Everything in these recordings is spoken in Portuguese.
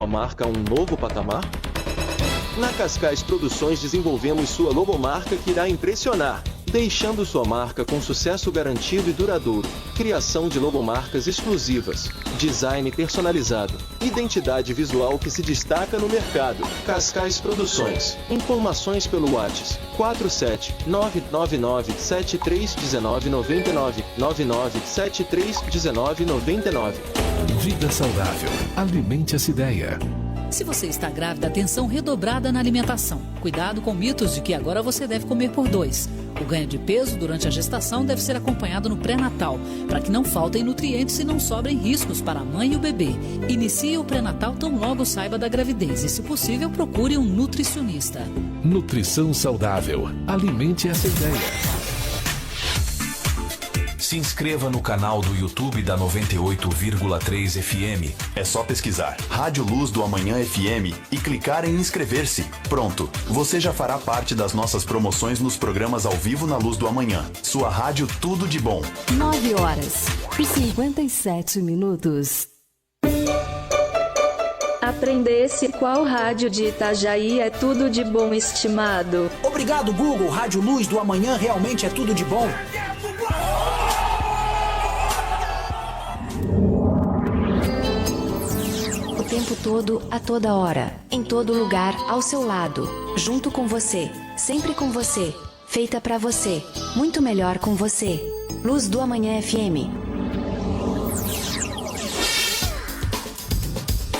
marca a um novo patamar? Na Cascais Produções desenvolvemos sua logomarca que irá impressionar, deixando sua marca com sucesso garantido e duradouro. Criação de logomarcas exclusivas, design personalizado, identidade visual que se destaca no mercado. Cascais Produções. Informações pelo WhatsApp 47999731999 99731999. Vida saudável. Alimente essa ideia. Se você está grávida, atenção redobrada na alimentação. Cuidado com mitos de que agora você deve comer por 2. O ganho de peso durante a gestação deve ser acompanhado no pré-natal, para que não faltem nutrientes e não sobrem riscos para a mãe e o bebê. Inicie o pré-natal tão logo saiba da gravidez e, se possível, procure um nutricionista. Nutrição saudável. Alimente essa ideia. Se inscreva no canal do YouTube da 98,3 FM. É só pesquisar Rádio Luz do Amanhã FM e clicar em inscrever-se. Pronto, você já fará parte das nossas promoções nos programas ao vivo na Luz do Amanhã. Sua rádio tudo de bom. 9h57. Aprendesse qual rádio de Itajaí é tudo de bom, estimado. Obrigado, Google. Rádio Luz do Amanhã realmente é tudo de bom. O tempo todo, a toda hora, em todo lugar, ao seu lado, junto com você, sempre com você, feita pra você, muito melhor com você. Luz do Amanhã FM.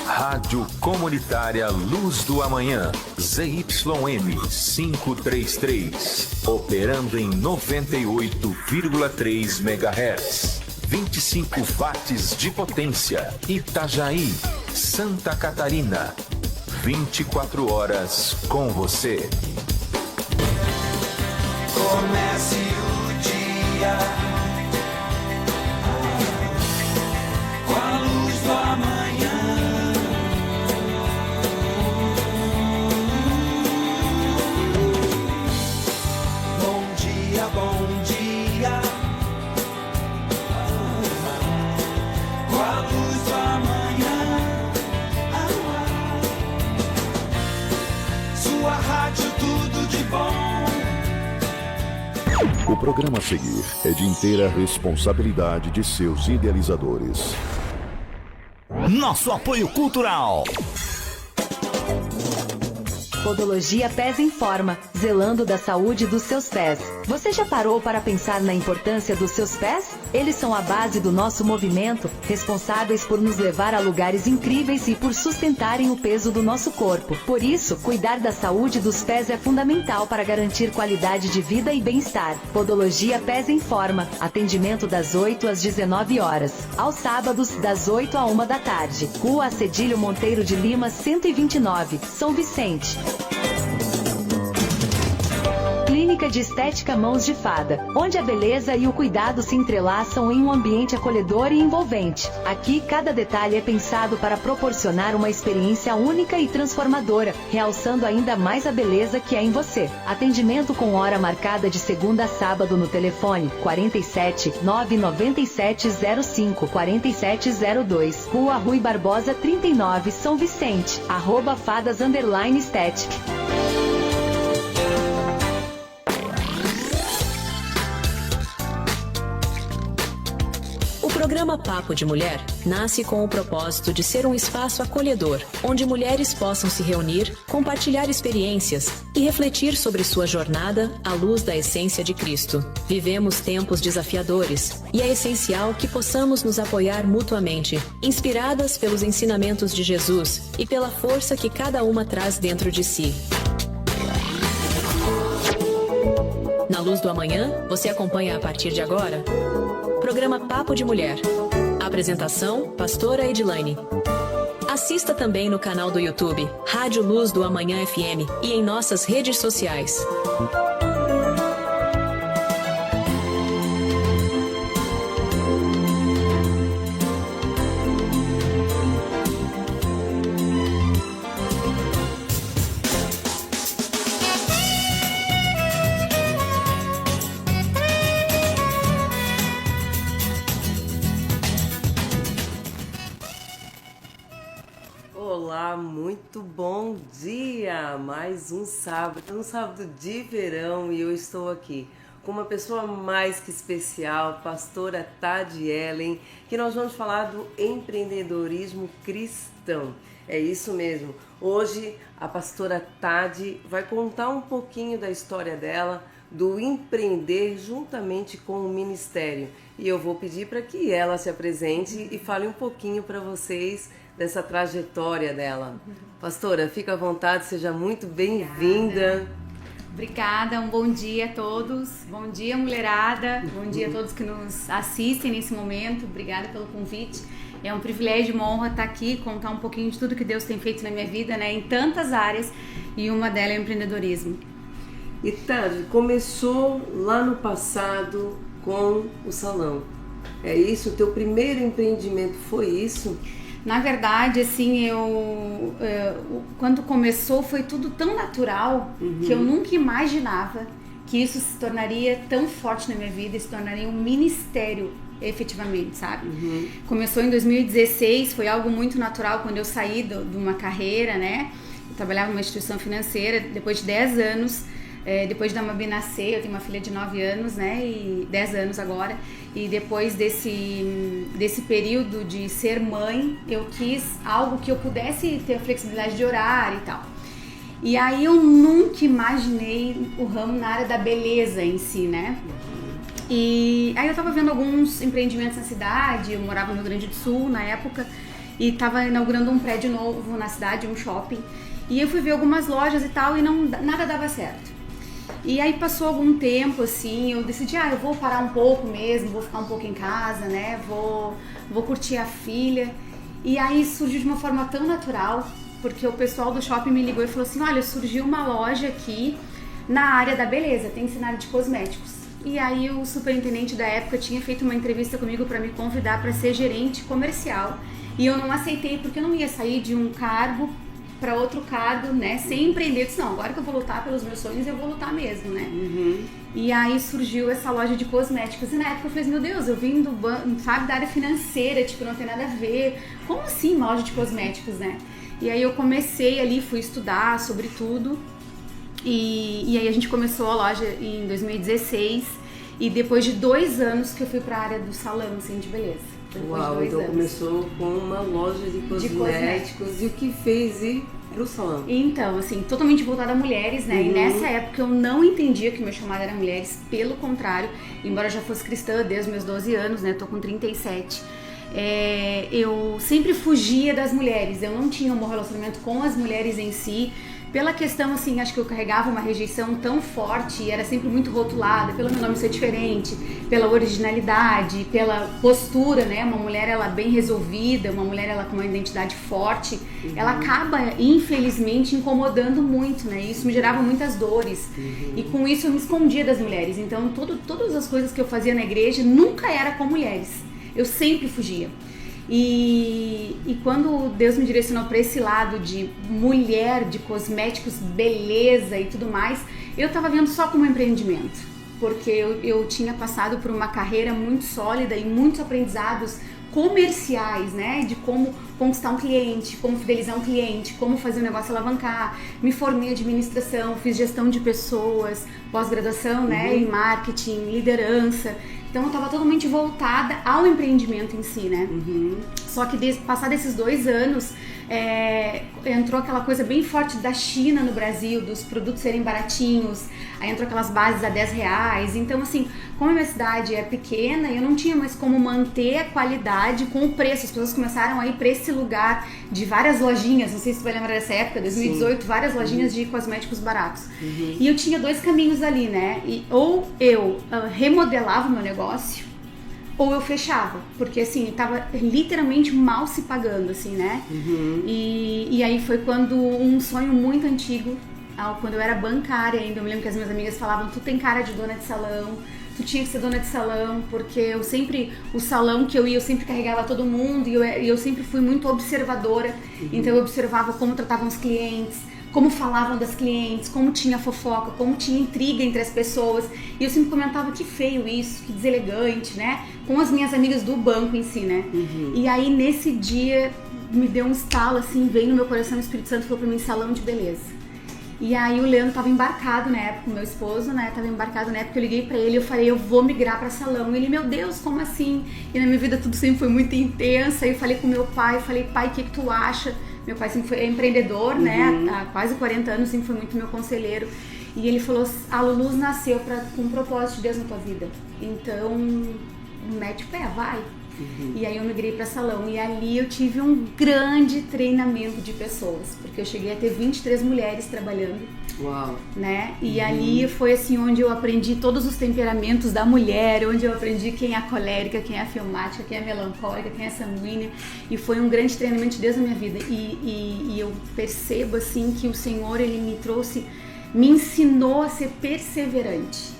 Rádio Comunitária Luz do Amanhã, ZYM 533, operando em 98,3 MHz, 25 watts de potência, Itajaí, Santa Catarina, 24 horas com você. Comece o dia com a luz do amanhã. Bom dia, bom dia, com a luz do amanhã. Sua rádio tudo de bom. O programa a seguir é de inteira responsabilidade de seus idealizadores. Nosso apoio cultural. Podologia Pés em Forma, zelando da saúde dos seus pés. Você já parou para pensar na importância dos seus pés? Eles são a base do nosso movimento, responsáveis por nos levar a lugares incríveis e por sustentarem o peso do nosso corpo. Por isso, cuidar da saúde dos pés é fundamental para garantir qualidade de vida e bem-estar. Podologia Pés em Forma, atendimento das 8 às 19 horas. Aos sábados, das 8 à 1 da tarde. Rua Acedilho Monteiro de Lima, 129, São Vicente. Clínica de Estética Mãos de Fada, onde a beleza e o cuidado se entrelaçam em um ambiente acolhedor e envolvente. Aqui, cada detalhe é pensado para proporcionar uma experiência única e transformadora, realçando ainda mais a beleza que há em você. Atendimento com hora marcada de segunda a sábado no telefone 47 997 05 4702, Rua Rui Barbosa 39, São Vicente, @fadas_estética. O programa Papo de Mulher nasce com o propósito de ser um espaço acolhedor, onde mulheres possam se reunir, compartilhar experiências e refletir sobre sua jornada à luz da essência de Cristo. Vivemos tempos desafiadores e é essencial que possamos nos apoiar mutuamente, inspiradas pelos ensinamentos de Jesus e pela força que cada uma traz dentro de si. Na Luz do Amanhã, você acompanha a partir de agora programa Papo de Mulher. Apresentação, Pastora Edilane. Assista também no canal do YouTube, Rádio Luz do Amanhã FM e em nossas redes sociais. Olá, Olá, muito bom dia! Mais um sábado de verão, e eu estou aqui com uma pessoa mais que especial, pastora Tadi Ellen, que nós vamos falar do empreendedorismo cristão. É isso mesmo. Hoje a pastora Tadi vai contar um pouquinho da história dela, do empreender juntamente com o ministério. E eu vou pedir para que ela se apresente e fale um pouquinho para vocês dessa trajetória dela. Pastora, fica à vontade, seja muito bem-vinda. Obrigada, um bom dia a todos, bom dia mulherada, bom dia a todos que nos assistem nesse momento, obrigada pelo convite. É um privilégio, uma honra estar aqui, contar um pouquinho de tudo que Deus tem feito na minha vida, né, em tantas áreas, e uma delas é o empreendedorismo. E Tadi, começou lá no passado com o salão, é isso? O teu primeiro empreendimento foi isso? Na verdade, assim, quando começou foi tudo tão natural que eu nunca imaginava que isso se tornaria tão forte na minha vida, se tornaria um ministério efetivamente, sabe? Começou em 2016, foi algo muito natural quando eu saí de uma carreira, né? Eu trabalhava numa instituição financeira, depois de 10 anos, depois da Mabi nascer, eu tenho uma filha de 9 anos, né, e 10 anos agora, e depois desse período de ser mãe, eu quis algo que eu pudesse ter a flexibilidade de horário e tal. E aí eu nunca imaginei o ramo na área da beleza em si, né? E aí eu tava vendo alguns empreendimentos na cidade, eu morava no Rio Grande do Sul na época, e tava inaugurando um prédio novo na cidade, um shopping, e eu fui ver algumas lojas e tal, e nada dava certo. E aí passou algum tempo, assim, eu decidi, eu vou parar um pouco mesmo, vou ficar um pouco em casa, né, vou curtir a filha. E aí surgiu de uma forma tão natural, porque o pessoal do shopping me ligou e falou assim, olha, surgiu uma loja aqui na área da beleza, tem que ser na área de cosméticos. E aí o superintendente da época tinha feito uma entrevista comigo para me convidar para ser gerente comercial. E eu não aceitei, porque eu não ia sair de um cargo para outro cargo, né, sem empreender. Eu disse, não, agora que eu vou lutar pelos meus sonhos, eu vou lutar mesmo, né? E aí surgiu essa loja de cosméticos, e na época eu falei, meu Deus, eu vim do banco, sabe, da área financeira, tipo, não tem nada a ver. Como assim uma loja de cosméticos, né? E aí eu comecei ali, fui estudar sobre tudo, e aí a gente começou a loja em 2016, e depois de 2 anos que eu fui para a área do salão, assim, de beleza. Uau, então começou com uma loja de cosméticos. E o que fez ir pro salão? Então, assim, totalmente voltada a mulheres, né? E nessa época eu não entendia que o meu chamado era mulheres, pelo contrário, embora eu já fosse cristã desde os meus 12 anos, né? Tô com 37. Eu sempre fugia das mulheres, eu não tinha um bom relacionamento com as mulheres em si, pela questão, assim, acho que eu carregava uma rejeição tão forte e era sempre muito rotulada, pelo meu nome ser diferente, pela originalidade, pela postura, né? Uma mulher, ela bem resolvida, uma mulher, ela com uma identidade forte, ela acaba, infelizmente, incomodando muito, né? Isso me gerava muitas dores. E com isso eu me escondia das mulheres. Então, todas as coisas que eu fazia na igreja nunca era com mulheres. Eu sempre fugia. E quando Deus me direcionou para esse lado de mulher, de cosméticos, beleza e tudo mais, eu estava vendo só como empreendimento, porque eu tinha passado por uma carreira muito sólida e muitos aprendizados comerciais, né, de como conquistar um cliente, como fidelizar um cliente, como fazer o negócio alavancar. Me formei em administração, fiz gestão de pessoas, pós-graduação, né, em marketing, liderança. Então eu estava totalmente voltada ao empreendimento em si, né? Só que passar desses 2 anos, entrou aquela coisa bem forte da China no Brasil, dos produtos serem baratinhos, aí entrou aquelas bases a R$10. Então, assim, como a minha cidade é pequena, eu não tinha mais como manter a qualidade com o preço. As pessoas começaram a ir para esse lugar de várias lojinhas, não sei se você vai lembrar dessa época, 2018, sim, várias lojinhas de cosméticos baratos. E eu tinha 2 caminhos ali, né? Ou eu remodelava o meu negócio, ou eu fechava, porque assim, tava literalmente mal se pagando, assim, né? E aí foi quando um sonho muito antigo, quando eu era bancária ainda, eu me lembro que as minhas amigas falavam, tu tem cara de dona de salão, tu tinha que ser dona de salão, porque o salão que eu ia, eu sempre carregava todo mundo, e eu sempre fui muito observadora, então eu observava como tratavam os clientes, como falavam das clientes, como tinha fofoca, como tinha intriga entre as pessoas. E eu sempre comentava que feio isso, que deselegante, né? Com as minhas amigas do banco em si, né? E aí nesse dia me deu um estalo, assim, veio no meu coração, o Espírito Santo falou pra mim, salão de beleza. E aí o Leandro tava embarcado na época, o meu esposo, né, tava embarcado na época, eu liguei pra ele, eu falei, eu vou migrar pra salão. E ele, meu Deus, como assim? E na minha vida tudo sempre foi muito intensa. Aí eu falei com meu pai, falei, pai, o que tu acha? Meu pai sempre foi empreendedor, né, há quase 40 anos, sempre foi muito meu conselheiro. E ele falou, a Luluz nasceu com um propósito de Deus na tua vida. Então, mete o pé, vai. E aí eu migrei para salão e ali eu tive um grande treinamento de pessoas, porque eu cheguei a ter 23 mulheres trabalhando. Uau. Né? E ali foi assim onde eu aprendi todos os temperamentos da mulher, onde eu aprendi quem é a colérica, quem é a filmática, quem é a melancólica, quem é a sanguínea, e foi um grande treinamento de Deus na minha vida. E eu percebo assim que o Senhor, ele me ensinou a ser perseverante.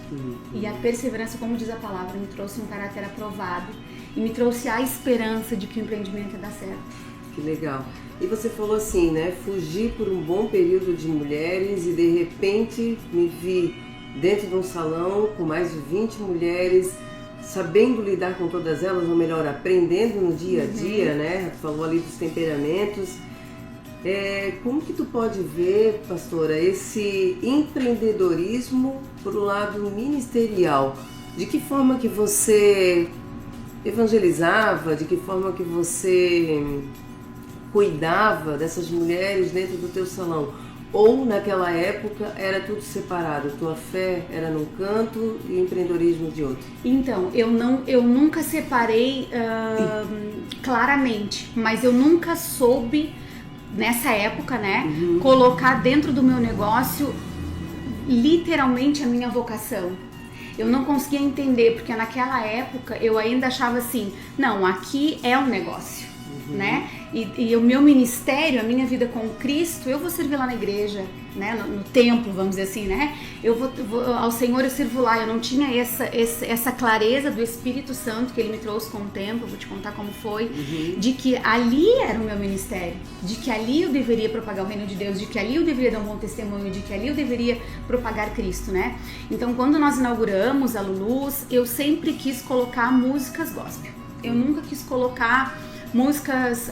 E a perseverança, como diz a palavra, me trouxe um caráter aprovado e me trouxe a esperança de que o empreendimento ia dar certo. Que legal. E você falou assim, né? Fugi por um bom período de mulheres e de repente me vi dentro de um salão com mais de 20 mulheres, sabendo lidar com todas elas, ou melhor, aprendendo no dia a dia, né? Falou ali dos temperamentos. Como que tu pode ver, pastora, esse empreendedorismo pro lado ministerial? De que forma que você evangelizava, de que forma que você cuidava dessas mulheres dentro do teu salão? Ou naquela época era tudo separado, tua fé era num canto e o empreendedorismo de outro? Então, eu nunca separei claramente, mas eu nunca soube, nessa época, né, colocar dentro do meu negócio literalmente a minha vocação. Eu não conseguia entender, porque naquela época eu ainda achava assim, não, aqui é um negócio, né? E o meu ministério, a minha vida com Cristo, eu vou servir lá na igreja, né? No templo, vamos dizer assim, né? Eu vou ao Senhor eu sirvo lá. Eu não tinha essa clareza do Espírito Santo que Ele me trouxe com o tempo, eu vou te contar como foi, de que ali era o meu ministério, de que ali eu deveria propagar o reino de Deus, de que ali eu deveria dar um bom testemunho, de que ali eu deveria propagar Cristo, né? Então, quando nós inauguramos a Luluz, eu sempre quis colocar músicas gospel. Eu nunca quis colocar músicas,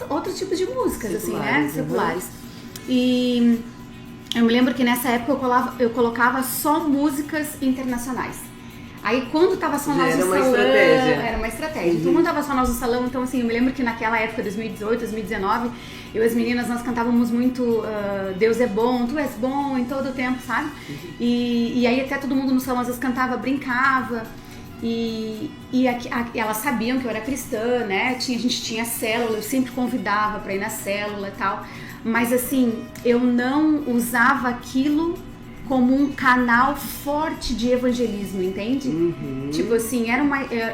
outros tipos de músicas, seculares, assim, né? Seculares. E eu me lembro que nessa época eu colocava só músicas internacionais. Aí quando tava só nós no salão, era uma estratégia. Então quando tava só nós no salão, então assim, eu me lembro que naquela época, 2018, 2019, eu e as meninas, nós cantávamos muito Deus é bom, tu és bom em todo o tempo, sabe? E aí até todo mundo no salão às vezes cantava, brincava. E elas sabiam que eu era cristã, né? A gente tinha célula, eu sempre convidava para ir na célula e tal. Mas assim, eu não usava aquilo como um canal forte de evangelismo, entende? Tipo assim,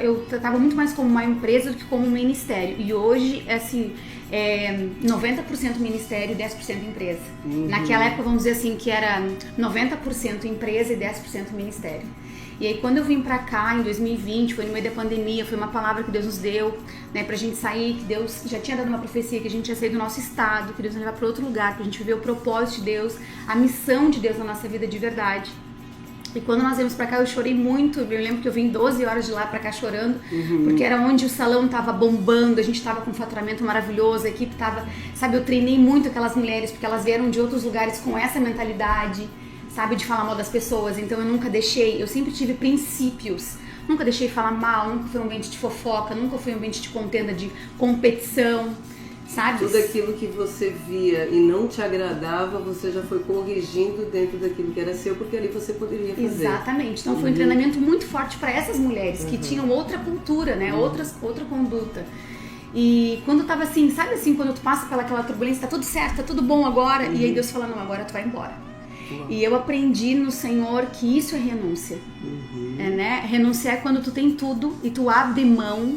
eu tratava muito mais como uma empresa do que como um ministério. E hoje, assim, 90% ministério e 10% empresa. Naquela época, vamos dizer assim, que era 90% empresa e 10% ministério. E aí quando eu vim pra cá em 2020, foi no meio da pandemia, foi uma palavra que Deus nos deu, né, pra gente sair, que Deus já tinha dado uma profecia, que a gente ia sair do nosso estado, que Deus ia levar pra outro lugar, pra gente viver o propósito de Deus, a missão de Deus na nossa vida de verdade. E quando nós viemos pra cá eu chorei muito, eu lembro que eu vim 12 horas de lá pra cá chorando, porque era onde o salão tava bombando, a gente tava com um faturamento maravilhoso, a equipe tava, sabe, eu treinei muito aquelas mulheres, porque elas vieram de outros lugares com essa mentalidade, sabe, de falar mal das pessoas. Então eu nunca deixei, eu sempre tive princípios, nunca deixei falar mal, nunca foi um ambiente de fofoca, nunca foi um ambiente de contenda, de competição, sabe? Tudo aquilo que você via e não te agradava, você já foi corrigindo dentro daquilo que era seu, porque ali você poderia fazer. Exatamente, então foi um treinamento muito forte para essas mulheres que tinham outra cultura, né, outra conduta. E quando tava assim, sabe assim, quando tu passa pelaquela turbulência, tá tudo certo, tá tudo bom agora, e aí Deus fala, não, agora tu vai embora. E eu aprendi no Senhor que isso é renúncia, né? Renunciar é quando tu tem tudo e tu abre mão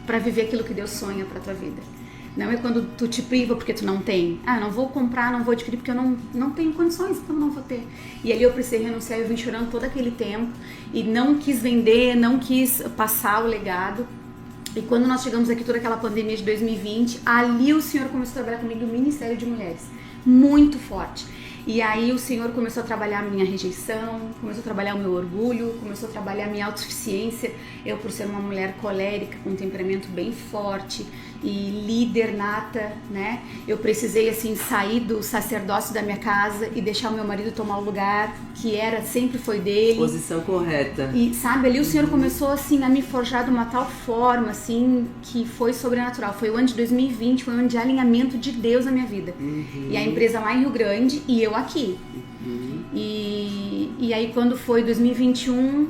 para viver aquilo que Deus sonha para tua vida. Não é quando tu te priva porque tu não tem. Não vou comprar, não vou adquirir porque eu não tenho condições, então não vou ter. E ali eu precisei renunciar, eu vim chorando todo aquele tempo e não quis vender, não quis passar o legado. E quando nós chegamos aqui, toda aquela pandemia de 2020, ali o Senhor começou a trabalhar comigo no Ministério de Mulheres, muito forte. E aí o Senhor começou a trabalhar a minha rejeição, começou a trabalhar o meu orgulho, começou a trabalhar a minha autossuficiência. Eu, por ser uma mulher colérica, com um temperamento bem forte e líder nata, né? Eu precisei, assim, sair do sacerdócio da minha casa e deixar o meu marido tomar o lugar que sempre foi dele. Posição correta. E, sabe, ali o Senhor começou, assim, a me forjar de uma tal forma, assim, que foi sobrenatural. Foi o ano de 2020, foi um ano de alinhamento de Deus na minha vida. E a empresa lá em Rio Grande e eu aqui. E aí quando foi 2021,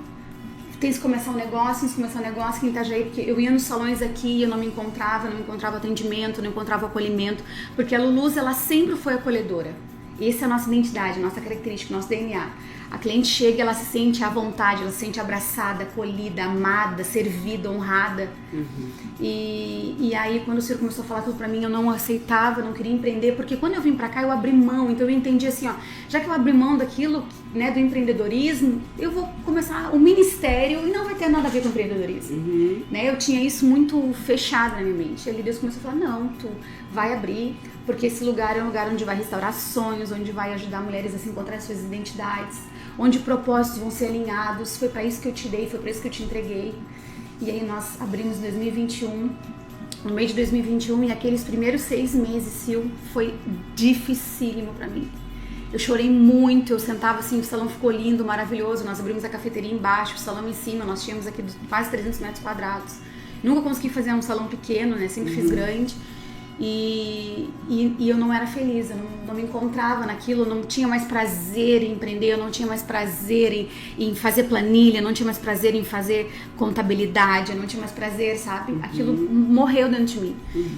tem que começar um negócio, aqui em Itajaí, porque eu ia nos salões aqui, eu não encontrava atendimento, não encontrava acolhimento, porque a Luluz, ela sempre foi acolhedora. Essa é a nossa identidade, a nossa característica, o nosso DNA. A cliente chega, ela se sente à vontade, ela se sente abraçada, acolhida, amada, servida, honrada. E aí, quando o Senhor começou a falar tudo pra mim, eu não aceitava, não queria empreender, porque quando eu vim pra cá, eu abri mão. Então eu entendi assim, ó, já que eu abri mão daquilo, né, do empreendedorismo, eu vou começar o ministério e não vai ter nada a ver com empreendedorismo. Né? Eu tinha isso muito fechado na minha mente. E ali Deus começou a falar, não, tu vai abrir, porque esse lugar é um lugar onde vai restaurar sonhos, onde vai ajudar mulheres a se encontrar suas identidades, onde propósitos vão ser alinhados. Foi para isso que eu te dei, foi para isso que eu te entreguei. E aí nós abrimos em 2021, no meio de 2021, e aqueles primeiros 6 meses, Sil, foi dificílimo para mim. Eu chorei muito, eu sentava assim, o salão ficou lindo, maravilhoso, nós abrimos a cafeteria embaixo, o salão em cima, nós tínhamos aqui quase 300 metros quadrados. Nunca consegui fazer um salão pequeno, né? Sempre fiz grande. E eu não era feliz, eu não me encontrava naquilo, eu não tinha mais prazer em empreender, eu não tinha mais prazer em fazer planilha, eu não tinha mais prazer em fazer contabilidade, eu não tinha mais prazer, sabe? Aquilo morreu dentro de mim.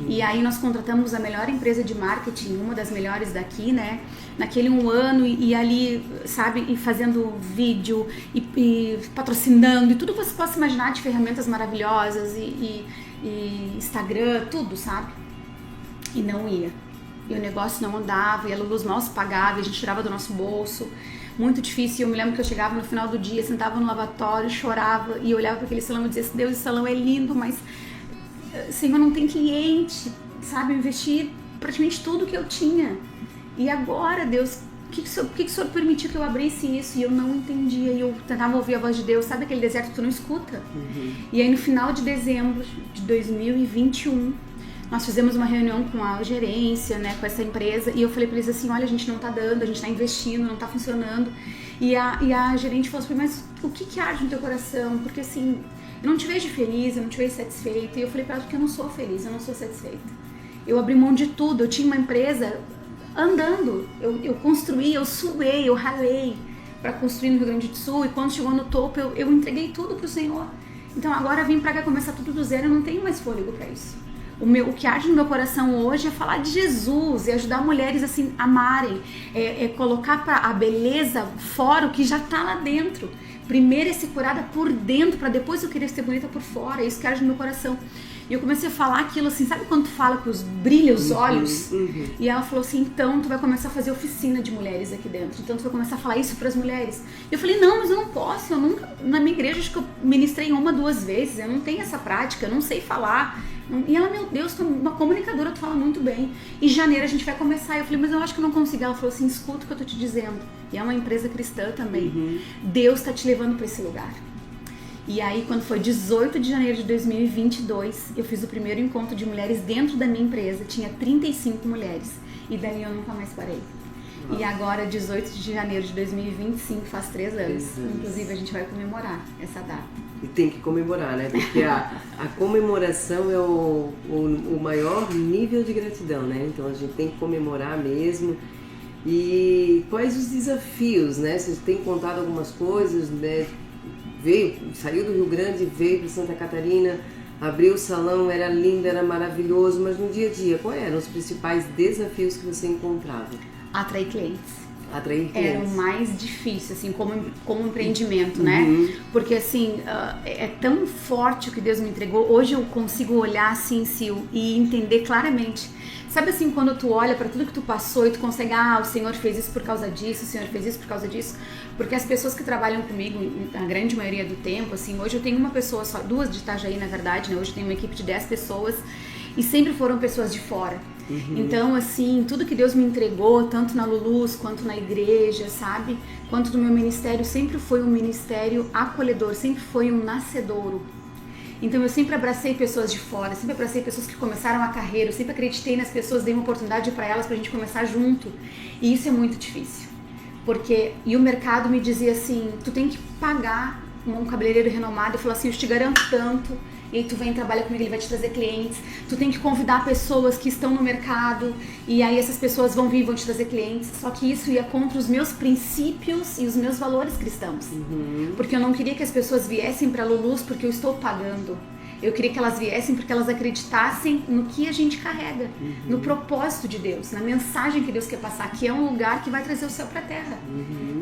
E aí nós contratamos a melhor empresa de marketing, uma das melhores daqui, né? Naquele 1 ano e ali, sabe? E fazendo vídeo e patrocinando e tudo que você possa imaginar de ferramentas maravilhosas e Instagram, tudo, sabe? E não ia. E o negócio não andava, e a Luluz mal se pagava, e a gente tirava do nosso bolso. Muito difícil. E eu me lembro que eu chegava no final do dia, sentava no lavatório, chorava, e olhava para aquele salão e dizia, Deus, esse salão é lindo, mas, Senhor, não tem cliente, sabe? Eu investi praticamente tudo que eu tinha. E agora, Deus, por que o Senhor permitiu que eu abrisse isso? E eu não entendia, e eu tentava ouvir a voz de Deus. Sabe aquele deserto que tu não escuta? E aí no final de dezembro de 2021, nós fizemos uma reunião com a gerência, né, com essa empresa, e eu falei para eles assim, olha, a gente não tá dando, a gente tá investindo, não tá funcionando. E a gerente falou assim, mas o que arde no teu coração? Porque assim, eu não te vejo feliz, eu não te vejo satisfeita. E eu falei para ela que eu não sou feliz, eu não sou satisfeita. Eu abri mão de tudo, eu tinha uma empresa andando, eu construí, eu suei, eu ralei para construir no Rio Grande do Sul, e quando chegou no topo, eu entreguei tudo pro Senhor. Então agora eu vim pra cá começar tudo do zero, eu não tenho mais fôlego para isso. O que arde no meu coração hoje é falar de Jesus e ajudar mulheres assim, a amarem, colocar a beleza fora o que já tá lá dentro. Primeiro é ser curada por dentro, para depois eu querer ser bonita por fora. É isso que arde no meu coração. E eu comecei a falar aquilo assim, sabe quando tu fala que brilha os olhos? E ela falou assim, então tu vai começar a fazer oficina de mulheres aqui dentro. Então tu vai começar a falar isso para as mulheres. E eu falei, não, mas eu não posso, eu nunca, na minha igreja acho que eu ministrei 1, 2 vezes, eu não tenho essa prática, eu não sei falar. E ela, meu Deus, tu é uma comunicadora, tu fala muito bem. Em janeiro a gente vai começar. Eu falei, mas eu acho que eu não consigo. Ela falou assim, escuta o que eu tô te dizendo. E é uma empresa cristã também. Deus tá te levando para esse lugar. E aí, quando foi 18 de janeiro de 2022, eu fiz o primeiro encontro de mulheres dentro da minha empresa. Tinha 35 mulheres. E dali eu nunca mais parei. E agora, 18 de janeiro de 2025, faz 3 anos. Inclusive, a gente vai comemorar essa data. E tem que comemorar, né? Porque a comemoração é o maior nível de gratidão, né? Então a gente tem que comemorar mesmo. E quais os desafios, né? Você tem contado algumas coisas, né? Saiu do Rio Grande, veio para Santa Catarina, abriu o salão, era lindo, era maravilhoso, mas no dia a dia, quais eram os principais desafios que você encontrava? Atrair clientes. Atrair clientes. Era o mais difícil, assim, como empreendimento, né? Porque, assim, é tão forte o que Deus me entregou. Hoje eu consigo olhar, assim, Sil, e entender claramente. Sabe, assim, quando tu olha para tudo que tu passou e tu consegue, o Senhor fez isso por causa disso, o Senhor fez isso por causa disso. Porque as pessoas que trabalham comigo, a grande maioria do tempo, assim, hoje eu tenho uma pessoa só, 2 de Itajaí, na verdade, né? Hoje eu tenho uma equipe de 10 pessoas e sempre foram pessoas de fora. Então, assim, tudo que Deus me entregou, tanto na Lulus quanto na igreja, sabe? Quanto no meu ministério, sempre foi um ministério acolhedor, sempre foi um nascedouro. Então eu sempre abracei pessoas de fora, sempre abracei pessoas que começaram a carreira, eu sempre acreditei nas pessoas, dei uma oportunidade para elas, pra gente começar junto. E isso é muito difícil. E o mercado me dizia assim, tu tem que pagar um cabeleireiro renomado, eu falava assim, eu te garanto tanto, e aí tu vem trabalhar comigo, ele vai te trazer clientes, tu tem que convidar pessoas que estão no mercado, e aí essas pessoas vão vir e vão te trazer clientes, só que isso ia contra os meus princípios e os meus valores cristãos, porque eu não queria que as pessoas viessem para Lulus porque eu estou pagando, eu queria que elas viessem porque elas acreditassem no que a gente carrega, no propósito de Deus, na mensagem que Deus quer passar, que é um lugar que vai trazer o céu para a terra,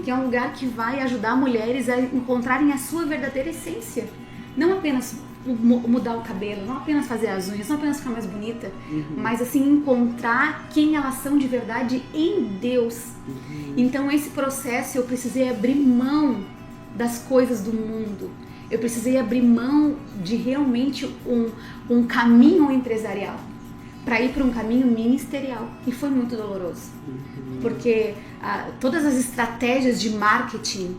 que é um lugar que vai ajudar mulheres a encontrarem a sua verdadeira essência, não apenas mudar o cabelo, não apenas fazer as unhas, não apenas ficar mais bonita, mas assim encontrar quem elas são de verdade em Deus. Então esse processo eu precisei abrir mão das coisas do mundo, eu precisei abrir mão de realmente um caminho empresarial para ir para um caminho ministerial, e foi muito doloroso, porque todas as estratégias de marketing,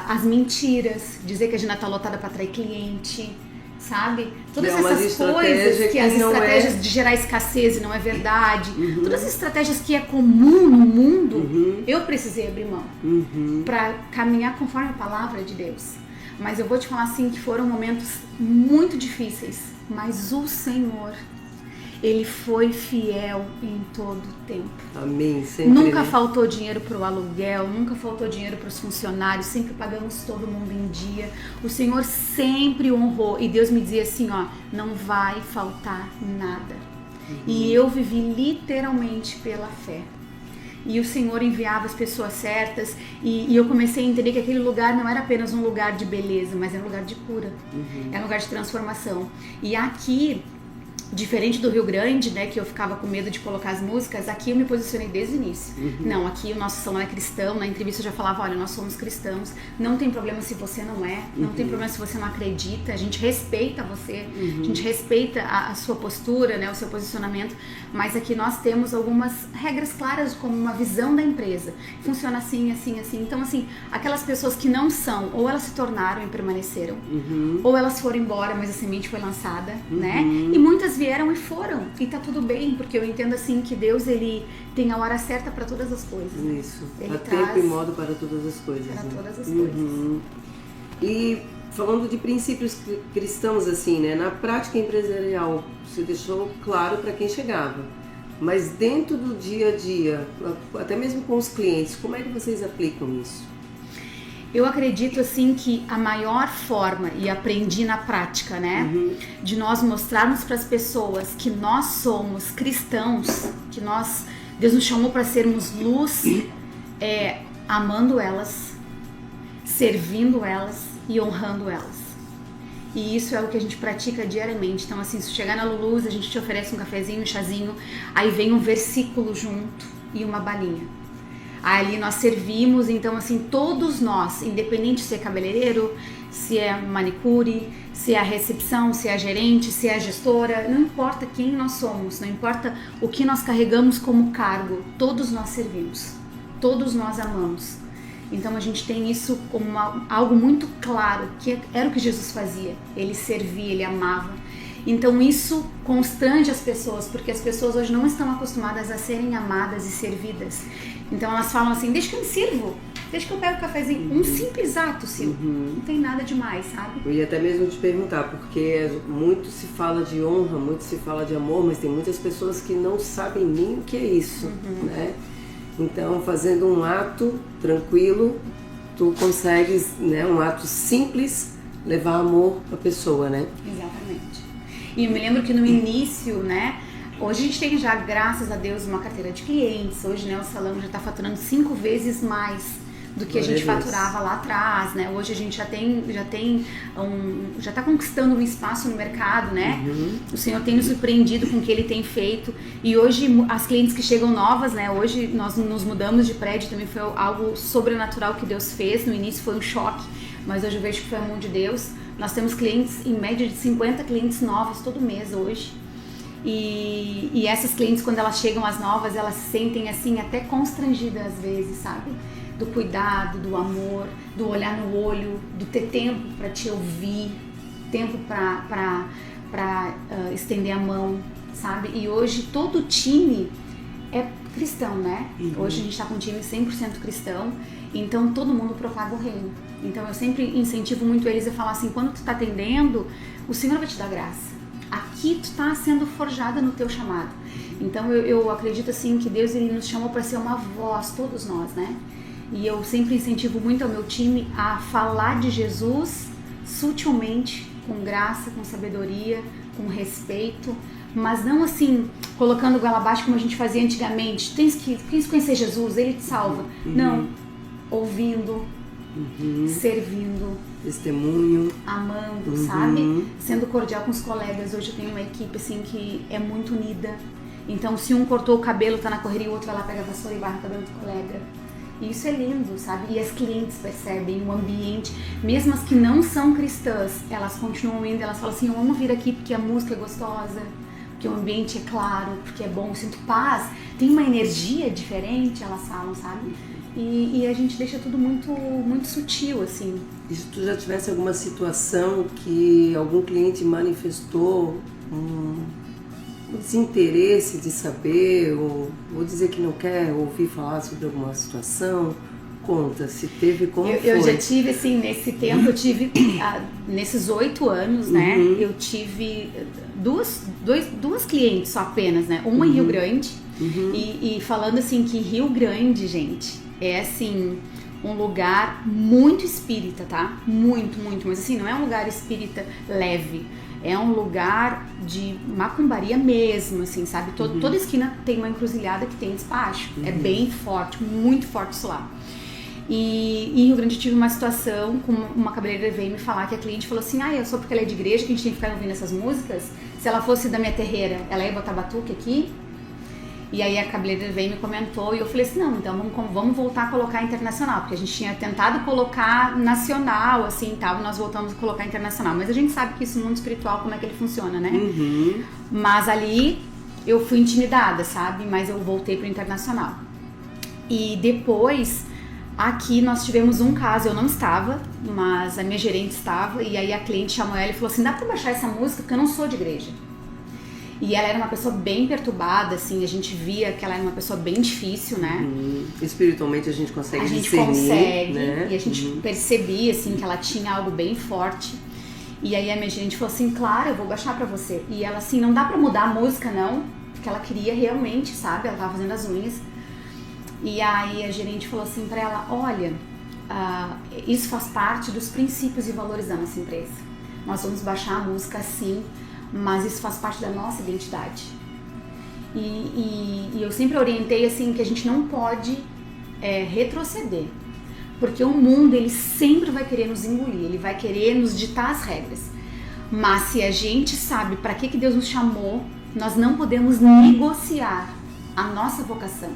as mentiras, dizer que a agenda está lotada para atrair cliente, sabe? Todas essas coisas, que as estratégias de gerar escassez e não é verdade, todas as estratégias que é comum no mundo, eu precisei abrir mão para caminhar conforme a palavra de Deus. Mas eu vou te falar assim que foram momentos muito difíceis, mas o Senhor, Ele foi fiel em todo o tempo. Amém. Sempre, nunca faltou dinheiro para o aluguel, nunca faltou dinheiro para os funcionários, sempre pagamos todo mundo em dia. O Senhor sempre honrou, e Deus me dizia assim, não vai faltar nada. E eu vivi literalmente pela fé. E o Senhor enviava as pessoas certas, e eu comecei a entender que aquele lugar não era apenas um lugar de beleza, mas era um lugar de cura, era um lugar de transformação. E aqui, diferente do Rio Grande, né, que eu ficava com medo de colocar as músicas, aqui eu me posicionei desde o início. Não, aqui o nosso salão é cristão, na entrevista eu já falava, olha, nós somos cristãos, não tem problema se você não é, não tem problema se você não acredita, a gente respeita você, a gente respeita a sua postura, né, o seu posicionamento, mas aqui nós temos algumas regras claras, como uma visão da empresa, funciona assim, assim, assim. Então, assim, aquelas pessoas que não são, ou elas se tornaram e permaneceram, ou elas foram embora, mas a semente foi lançada, né, e muitas vieram e foram, e tá tudo bem, porque eu entendo assim que Deus, Ele tem a hora certa para todas as coisas. Isso, Ele há tempo e modo para todas as coisas. Para todas as coisas. E falando de princípios cristãos assim, né, na prática empresarial, você deixou claro para quem chegava, mas dentro do dia a dia, até mesmo com os clientes, como é que vocês aplicam isso? Eu acredito assim que a maior forma, e aprendi na prática, né, de nós mostrarmos para as pessoas que nós somos cristãos, que Deus nos chamou para sermos luz, é amando elas, servindo elas e honrando elas. E isso é o que a gente pratica diariamente. Então, assim, se chegar na Lulus, a gente te oferece um cafezinho, um chazinho, aí vem um versículo junto e uma balinha. Ali nós servimos, então assim, todos nós, independente se é cabeleireiro, se é manicure, se é a recepção, se é a gerente, se é a gestora, não importa quem nós somos, não importa o que nós carregamos como cargo, todos nós servimos, todos nós amamos. Então a gente tem isso como algo muito claro, que era o que Jesus fazia, Ele servia, Ele amava. Então isso constrange as pessoas, porque as pessoas hoje não estão acostumadas a serem amadas e servidas. Então elas falam assim, deixa que eu me sirvo, deixa que eu pego o cafezinho. Um simples ato, Sil, não tem nada demais, sabe? Eu ia até mesmo te perguntar, porque muito se fala de honra, muito se fala de amor, mas tem muitas pessoas que não sabem nem o que é isso, né? Então, fazendo um ato tranquilo, tu consegues, né, um ato simples, levar amor para a pessoa, né? Exatamente. E eu me lembro que no início, né, Hoje a gente tem já, graças a Deus, uma carteira de clientes. Hoje, né, o salão já está faturando 5 vezes mais do que a gente faturava lá atrás, né? Hoje a gente já está conquistando um espaço no mercado, né? O Senhor tem nos surpreendido com o que Ele tem feito. E hoje as clientes que chegam novas, né? Hoje nós nos mudamos de prédio, também foi algo sobrenatural que Deus fez. No início foi um choque, mas hoje eu vejo que foi a mão de Deus. Nós temos clientes, em média de 50 clientes novas todo mês hoje. E essas clientes, quando elas chegam, as novas, elas se sentem assim até constrangidas às vezes, sabe? Do cuidado, do amor, do olhar no olho, do ter tempo para te ouvir, tempo para estender a mão, sabe? E hoje todo o time é cristão, né? Hoje a gente está com um time 100% cristão, então todo mundo propaga o reino. Então eu sempre incentivo muito eles a falar assim, quando tu tá atendendo, o Senhor vai te dar graça. Aqui tu tá sendo forjada no teu chamado. Então eu acredito assim que Deus, Ele nos chamou para ser uma voz, todos nós, né? E eu sempre incentivo muito ao meu time a falar de Jesus sutilmente, com graça, com sabedoria, com respeito, mas não assim, colocando goela abaixo como a gente fazia antigamente. Tens que conhecer Jesus, Ele te salva. Não, ouvindo, servindo, testemunho, amando, sabe? Sendo cordial com os colegas. Hoje eu tenho uma equipe assim que é muito unida. Então se um cortou o cabelo, tá na correria, o outro vai lá, pega a vassoura e varre o cabelo do colega. E isso é lindo, sabe? E as clientes percebem o ambiente, mesmo as que não são cristãs, elas continuam indo, elas falam assim, eu amo vir aqui porque a música é gostosa, porque o ambiente é claro, porque é bom, eu sinto paz, tem uma energia diferente, elas falam, sabe? E a gente deixa tudo muito, muito sutil, assim. E se tu já tivesse alguma situação que algum cliente manifestou um desinteresse de saber, ou dizer que não quer ouvir falar sobre alguma situação, conta, se teve, como foi? Eu já tive, assim, nesse tempo, eu tive, nesses 8 anos, né, eu tive duas clientes só apenas, né, uma em Rio Grande, e falando assim que Rio Grande, gente, é assim, um lugar muito espírita, tá? Muito, muito, mas assim, não é um lugar espírita leve, é um lugar de macumbaria mesmo, assim, sabe? Toda esquina tem uma encruzilhada que tem despacho, é bem forte, muito forte isso lá. E em Rio Grande eu tive uma situação com uma cabeleireira veio me falar que a cliente falou assim, eu sou porque ela é de igreja que a gente tem que ficar ouvindo essas músicas, se ela fosse da minha terreira, ela ia botar batuque aqui? E aí a cabeleireira veio e me comentou e eu falei assim, não, então vamos voltar a colocar internacional, porque a gente tinha tentado colocar nacional, assim, tal, e nós voltamos a colocar internacional, mas a gente sabe que isso no mundo espiritual, como é que ele funciona, né? Mas ali eu fui intimidada, sabe? Mas eu voltei pro internacional. E depois, aqui nós tivemos um caso, eu não estava, mas a minha gerente estava, e aí a cliente chamou ela e falou assim, dá pra baixar essa música porque eu não sou de igreja. E ela era uma pessoa bem perturbada, assim, a gente via que ela era uma pessoa bem difícil, né? Espiritualmente a gente consegue discernir, a gente consegue, né? E a gente percebia, assim, que ela tinha algo bem forte. E aí a minha gerente falou assim, claro, eu vou baixar pra você. E ela assim, não dá pra mudar a música, não, porque ela queria realmente, sabe? Ela tava fazendo as unhas. E aí a gerente falou assim pra ela, olha, isso faz parte dos princípios e valores da nossa empresa. Nós vamos baixar a música sim, mas isso faz parte da nossa identidade. E eu sempre orientei assim que a gente não pode retroceder, porque o mundo ele sempre vai querer nos engolir, ele vai querer nos ditar as regras. Mas se a gente sabe para que Deus nos chamou, nós não podemos negociar a nossa vocação,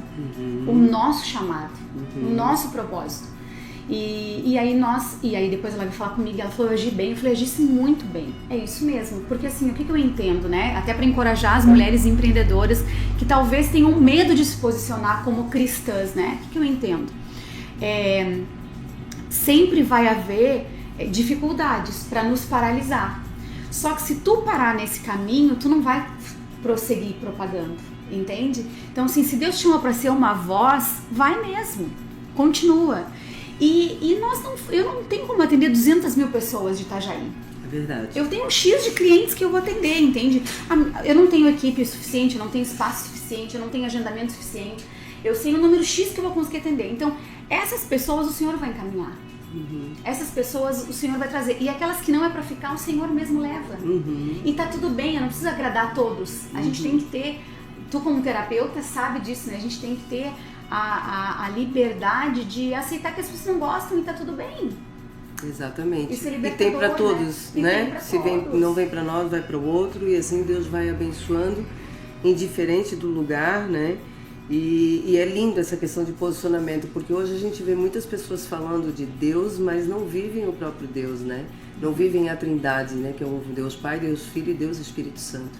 o nosso chamado, o nosso propósito. E aí depois ela veio falar comigo, ela falou, eu agi bem, eu falei, agisse muito bem, é isso mesmo, porque assim, o que eu entendo, né, até para encorajar as mulheres empreendedoras que talvez tenham medo de se posicionar como cristãs, né, o que eu entendo? Sempre vai haver dificuldades para nos paralisar, só que se tu parar nesse caminho, tu não vai prosseguir propagando, entende? Então assim, se Deus te chamou para ser uma voz, vai mesmo, continua. E eu não tenho como atender 200 mil pessoas de Itajaí. É verdade. Eu tenho um X de clientes que eu vou atender, entende? Eu não tenho equipe suficiente, eu não tenho espaço suficiente, eu não tenho agendamento suficiente. Eu sei o número X que eu vou conseguir atender. Então, essas pessoas o Senhor vai encaminhar. Essas pessoas o Senhor vai trazer. E aquelas que não é pra ficar, o Senhor mesmo leva. E tá tudo bem, eu não preciso agradar a todos. A gente tem que ter tu como terapeuta sabe disso, né? A gente tem que ter a liberdade de aceitar que as pessoas não gostam e tá tudo bem. Exatamente. E tem para todos, né? Se não vem para nós, vai para o outro, e assim Deus vai abençoando, indiferente do lugar, né? E é lindo essa questão de posicionamento, porque hoje a gente vê muitas pessoas falando de Deus, mas não vivem o próprio Deus, né? Não vivem a Trindade, né? Que é o Deus Pai, Deus Filho e Deus Espírito Santo.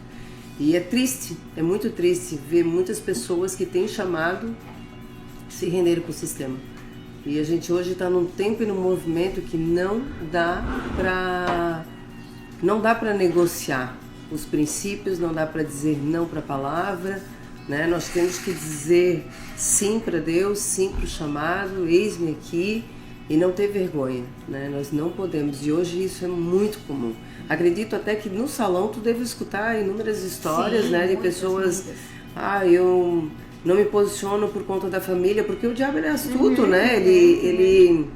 E é triste, é muito triste ver muitas pessoas que têm chamado se renderem com o sistema. E a gente hoje está num tempo e num movimento que não dá para negociar os princípios, não dá para dizer não para a palavra, né? Nós temos que dizer sim para Deus, sim para o chamado, eis-me aqui, e não ter vergonha, né? Nós não podemos, e hoje isso é muito comum. Acredito até que no salão tu deve escutar inúmeras histórias, né, de pessoas, eu não me posiciono por conta da família, porque o diabo ele é astuto, né? Ele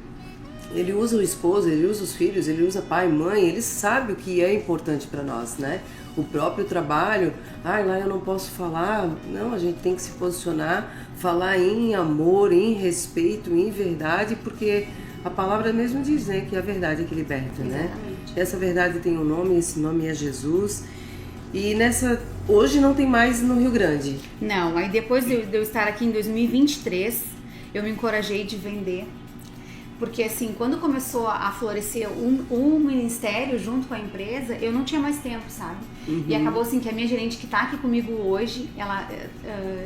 usa o esposo, ele usa os filhos, ele usa pai, mãe, ele sabe o que é importante para nós, né? O próprio trabalho, lá eu não posso falar, não, a gente tem que se posicionar, falar em amor, em respeito, em verdade, porque a palavra mesmo diz, né, que a verdade é que liberta, né? Essa verdade tem um nome, esse nome é Jesus. E hoje não tem mais no Rio Grande. Não, aí depois de eu estar aqui em 2023, eu me encorajei de vender. Porque assim, quando começou a florescer um ministério junto com a empresa, eu não tinha mais tempo, sabe? E acabou assim que a minha gerente que está aqui comigo hoje, ela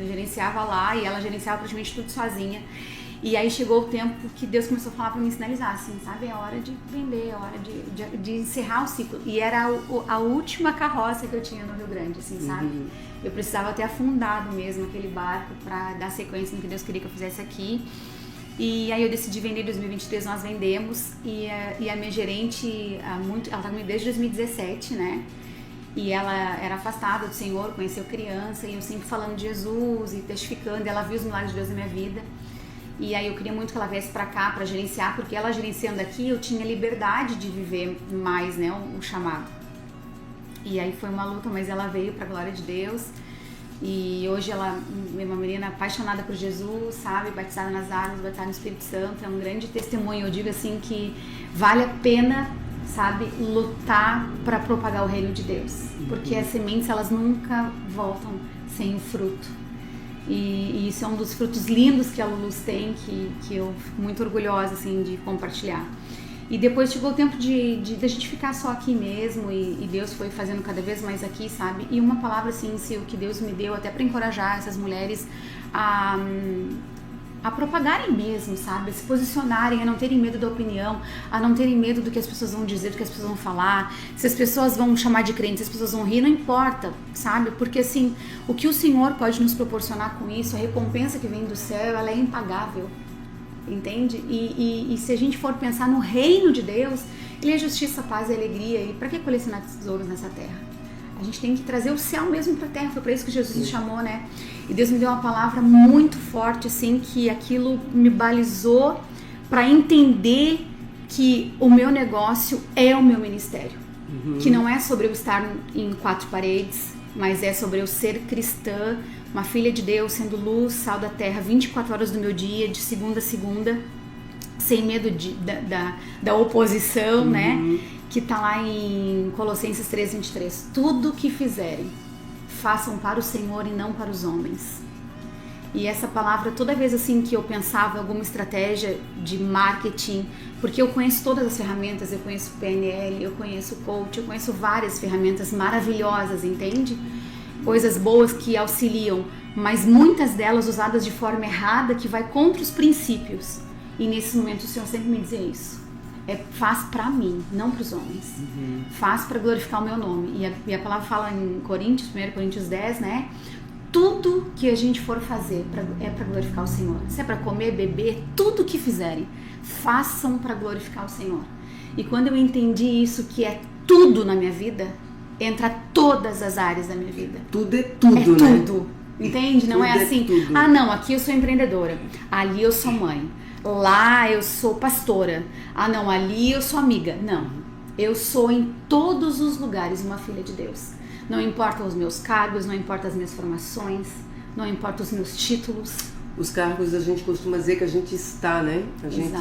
gerenciava lá e ela gerenciava praticamente tudo sozinha. E aí chegou o tempo que Deus começou a falar para me sinalizar, assim, sabe? É hora de vender, é hora de encerrar o ciclo. E era a última carroça que eu tinha no Rio Grande, assim, sabe? Eu precisava ter afundado mesmo aquele barco para dar sequência no que Deus queria que eu fizesse aqui. E aí eu decidi vender em 2023, nós vendemos. E a minha gerente, ela tá comigo desde 2017, né? E ela era afastada do Senhor, conheceu criança, e eu sempre falando de Jesus e testificando, e ela viu os milagres de Deus na minha vida. E aí eu queria muito que ela viesse pra cá pra gerenciar, porque ela gerenciando aqui eu tinha liberdade de viver mais, né, o chamado. E aí foi uma luta, mas ela veio pra glória de Deus. E hoje ela é uma menina apaixonada por Jesus, sabe, batizada nas águas, batizada no Espírito Santo, é um grande testemunho. Eu digo assim que vale a pena, sabe, lutar pra propagar o reino de Deus, porque as sementes elas nunca voltam sem fruto. E isso é um dos frutos lindos que a Lulus tem, que eu fico muito orgulhosa assim, de compartilhar. E depois chegou o tempo de a gente ficar só aqui mesmo, e Deus foi fazendo cada vez mais aqui, sabe? E uma palavra assim, o que Deus me deu até para encorajar essas mulheres a propagarem mesmo, sabe? A se posicionarem, a não terem medo da opinião, a não terem medo do que as pessoas vão dizer, do que as pessoas vão falar, se as pessoas vão chamar de crente, se as pessoas vão rir, não importa, sabe? Porque assim, o que o Senhor pode nos proporcionar com isso, a recompensa que vem do céu, ela é impagável, entende? E se a gente for pensar no reino de Deus, ele é justiça, paz e alegria, e para que colecionar tesouros nessa terra? A gente tem que trazer o céu mesmo para a terra, foi para isso que Jesus nos chamou, né? E Deus me deu uma palavra muito forte, assim, que aquilo me balizou para entender que o meu negócio é o meu ministério. Que não é sobre eu estar em quatro paredes, mas é sobre eu ser cristã, uma filha de Deus, sendo luz, sal da terra, 24 horas do meu dia, de segunda a segunda, sem medo da oposição, né? Que está lá em Colossenses 3:23. Tudo que fizerem, façam para o Senhor e não para os homens. E essa palavra, toda vez assim que eu pensava em alguma estratégia de marketing, porque eu conheço todas as ferramentas, eu conheço o PNL, eu conheço o coach, eu conheço várias ferramentas maravilhosas, entende? Coisas boas que auxiliam, mas muitas delas usadas de forma errada, que vai contra os princípios. E nesse momento o Senhor sempre me dizia isso. Faz pra mim, não pros homens. Faz pra glorificar o meu nome. E a palavra fala em Coríntios, 1 Coríntios 10, né? Tudo que a gente for fazer é pra glorificar o Senhor. Se é pra comer, beber, tudo que fizerem, façam pra glorificar o Senhor. E quando eu entendi isso, que é tudo na minha vida, entra todas as áreas da minha vida. Tudo é tudo, né? Tudo. Entende? Não é assim, não, aqui eu sou empreendedora, ali eu sou mãe, lá eu sou pastora, não, ali eu sou amiga. Não, eu sou em todos os lugares uma filha de Deus. Não importam os meus cargos, não importam as minhas formações, não importam os meus títulos. Os cargos a gente costuma dizer que a gente está, né? A gente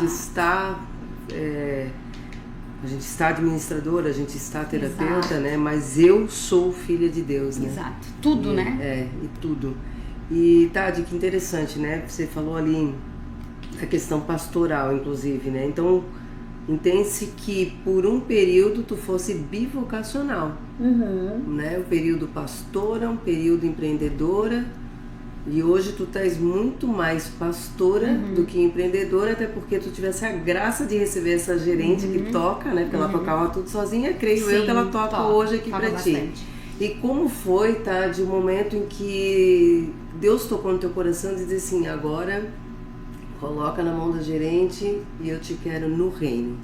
está administradora, a gente está terapeuta, né? Mas eu sou filha de Deus, né? Exato. Tudo, né? E tudo. E, Tade, que interessante, né? Você falou ali a questão pastoral, inclusive, né? Então, entende-se que por um período tu fosse bivocacional, né? Um período pastora, um período empreendedora, e hoje tu estás muito mais pastora do que empreendedora, até porque tu tivesse a graça de receber essa gerente que toca, né? Porque ela tocava tudo sozinha, creio eu que ela toca hoje aqui pra ti. E como foi, Tade, o momento em que Deus tocou no teu coração e disse assim, agora coloca na mão da gerente e eu te quero no reino?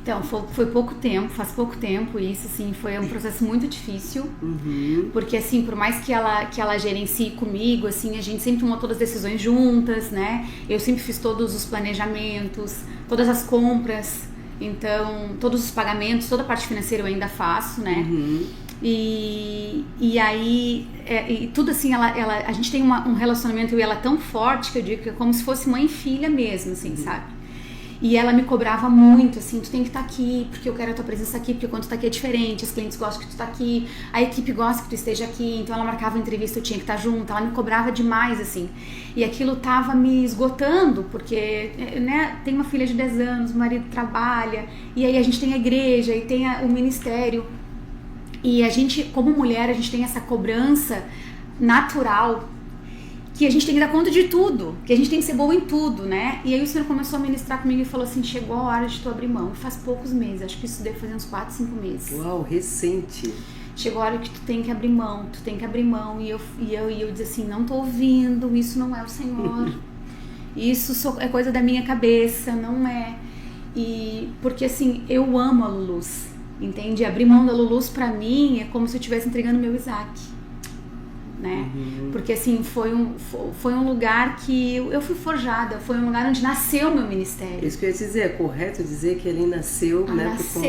Então, foi pouco tempo, faz pouco tempo isso, assim, foi um processo muito difícil, porque, assim, por mais que ela gerencie comigo, assim, a gente sempre tomou todas as decisões juntas, né, eu sempre fiz todos os planejamentos, todas as compras, então, todos os pagamentos, toda a parte financeira eu ainda faço, né, e aí, e tudo assim, a gente tem um relacionamento, eu e ela tão forte, que eu digo que é como se fosse mãe e filha mesmo, assim, sabe? E ela me cobrava muito, assim, tu tem que estar aqui, porque eu quero a tua presença aqui, porque quando tu tá aqui é diferente, os clientes gostam que tu tá aqui, a equipe gosta que tu esteja aqui, então ela marcava uma entrevista, eu tinha que estar junto, ela me cobrava demais, assim, e aquilo tava me esgotando, porque, né, tem uma filha de 10 anos, o marido trabalha, e aí a gente tem a igreja, e tem o ministério, e a gente, como mulher, a gente tem essa cobrança natural, que a gente tem que dar conta de tudo, que a gente tem que ser boa em tudo, né? E aí o Senhor começou a ministrar comigo e falou assim, chegou a hora de tu abrir mão. Faz poucos meses, acho que isso deve fazer uns 4, 5 meses. Uau, recente. Chegou a hora que tu tem que abrir mão, tu tem que abrir mão. E eu disse assim, não tô ouvindo, isso não é o Senhor. Isso é coisa da minha cabeça, não é. E porque assim, eu amo a Luluz, entende? Abrir mão da Luluz pra mim é como se eu estivesse entregando meu Isaac. Né? Porque assim, foi um lugar que eu fui forjada, foi um lugar onde nasceu o meu ministério. Isso que eu ia dizer, é correto dizer que ali nasceu, né? Por conta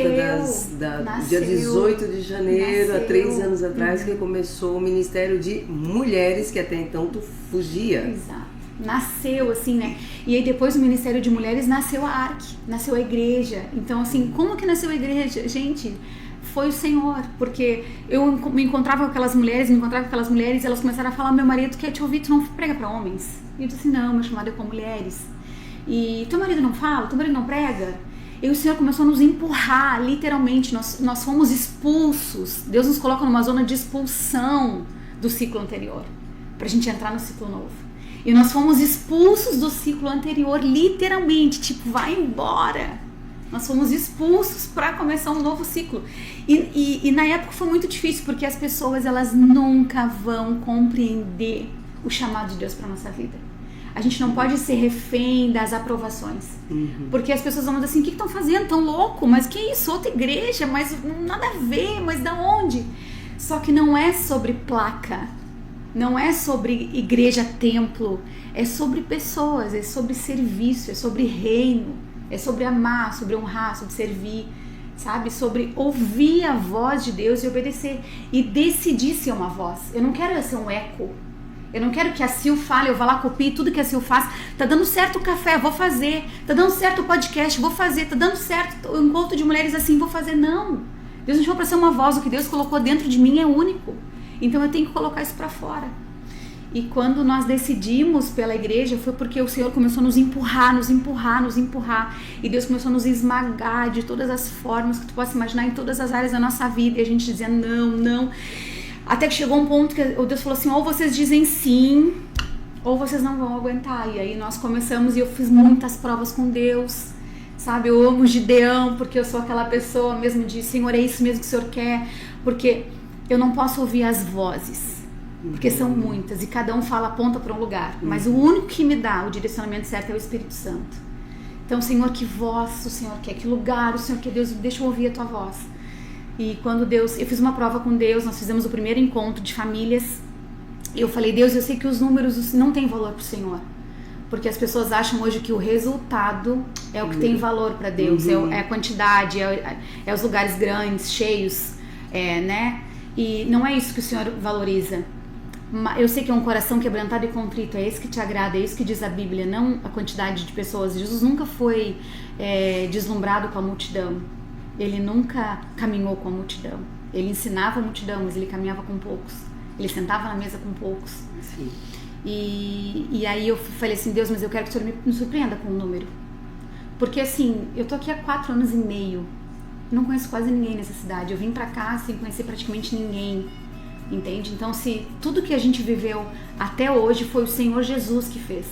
dia 18 de janeiro, há 3 anos atrás, que começou o Ministério de Mulheres, que até então tu fugia. Exato. Nasceu assim, né? E aí depois do Ministério de Mulheres nasceu a ARC, nasceu a igreja. Então assim, como que nasceu a igreja? Gente, foi o Senhor, porque eu me encontrava com aquelas mulheres, e elas começaram a falar, meu marido quer te ouvir, tu não prega para homens? E eu disse assim, não, meu chamado é com mulheres. E teu marido não fala? Teu marido não prega? E o Senhor começou a nos empurrar, literalmente, nós fomos expulsos. Deus nos coloca numa zona de expulsão do ciclo anterior, pra gente entrar no ciclo novo. E nós fomos expulsos do ciclo anterior, literalmente, tipo, vai embora. Nós fomos expulsos para começar um novo ciclo. E na época foi muito difícil, porque as pessoas, elas nunca vão compreender o chamado de Deus para nossa vida. A gente não pode ser refém das aprovações. Porque as pessoas vão dizer assim, o que estão fazendo? Tão louco? Mas que isso? Outra igreja? Mas nada a ver, mas da onde? Só que não é sobre placa, não é sobre igreja, templo, é sobre pessoas, é sobre serviço, é sobre reino. É sobre amar, sobre honrar, sobre servir, sabe? Sobre ouvir a voz de Deus e obedecer. E decidir ser uma voz. Eu não quero ser um eco. Eu não quero que a Sil fale, eu vá lá, copie tudo que a Sil faz. Tá dando certo o café, vou fazer. Tá dando certo o podcast, vou fazer. Tá dando certo o encontro de mulheres assim, vou fazer. Não. Deus não chamou pra ser uma voz. O que Deus colocou dentro de mim é único. Então eu tenho que colocar isso pra fora. E quando nós decidimos pela igreja, foi porque o Senhor começou a nos empurrar. E Deus começou a nos esmagar de todas as formas que tu possa imaginar, em todas as áreas da nossa vida. E a gente dizia não. Até que chegou um ponto que Deus falou assim, ou vocês dizem sim, ou vocês não vão aguentar. E aí nós começamos, e eu fiz muitas provas com Deus, sabe? Eu amo Gideão, porque eu sou aquela pessoa mesmo de, Senhor, é isso mesmo que o Senhor quer. Porque eu não posso ouvir as vozes. Porque são muitas e cada um fala, aponta para um lugar, mas o único que me dá o direcionamento certo é o Espírito Santo. Então, Senhor, que voz o Senhor quer, que lugar o Senhor quer, Deus, deixa eu ouvir a tua voz. E quando Deus, eu fiz uma prova com Deus, nós fizemos o primeiro encontro de famílias, e eu falei, Deus, eu sei que os números não têm valor para o Senhor, porque as pessoas acham hoje que o resultado é o que tem valor para Deus, é a quantidade, é os lugares grandes, cheios, né? E não é isso que o Senhor valoriza. Eu sei que é um coração quebrantado e contrito, é esse que te agrada, é isso que diz a Bíblia, não a quantidade de pessoas. Jesus nunca foi deslumbrado com a multidão, ele nunca caminhou com a multidão, ele ensinava a multidão, mas ele caminhava com poucos, ele sentava na mesa com poucos. Sim. E aí eu falei assim, Deus, mas eu quero que o Senhor me surpreenda com um número, porque assim, eu tô aqui há 4 anos e meio, não conheço quase ninguém nessa cidade, eu vim pra cá sem conhecer praticamente ninguém. Entende? Então, se tudo que a gente viveu até hoje foi o Senhor Jesus que fez,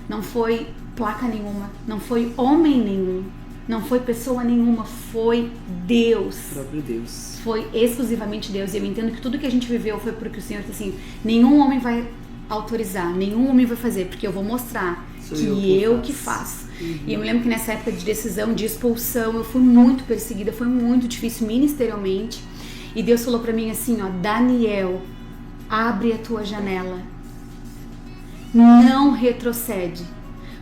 não foi placa nenhuma, não foi homem nenhum, não foi pessoa nenhuma, foi Deus. O próprio Deus. Foi exclusivamente Deus. E eu entendo que tudo que a gente viveu foi porque o Senhor disse assim, nenhum homem vai autorizar, nenhum homem vai fazer, porque eu vou mostrar que eu que faço. Uhum. E eu me lembro que nessa época de decisão, de expulsão, eu fui muito perseguida, foi muito difícil ministerialmente. E Deus falou pra mim assim, ó, Daniel, abre a tua janela, não retrocede,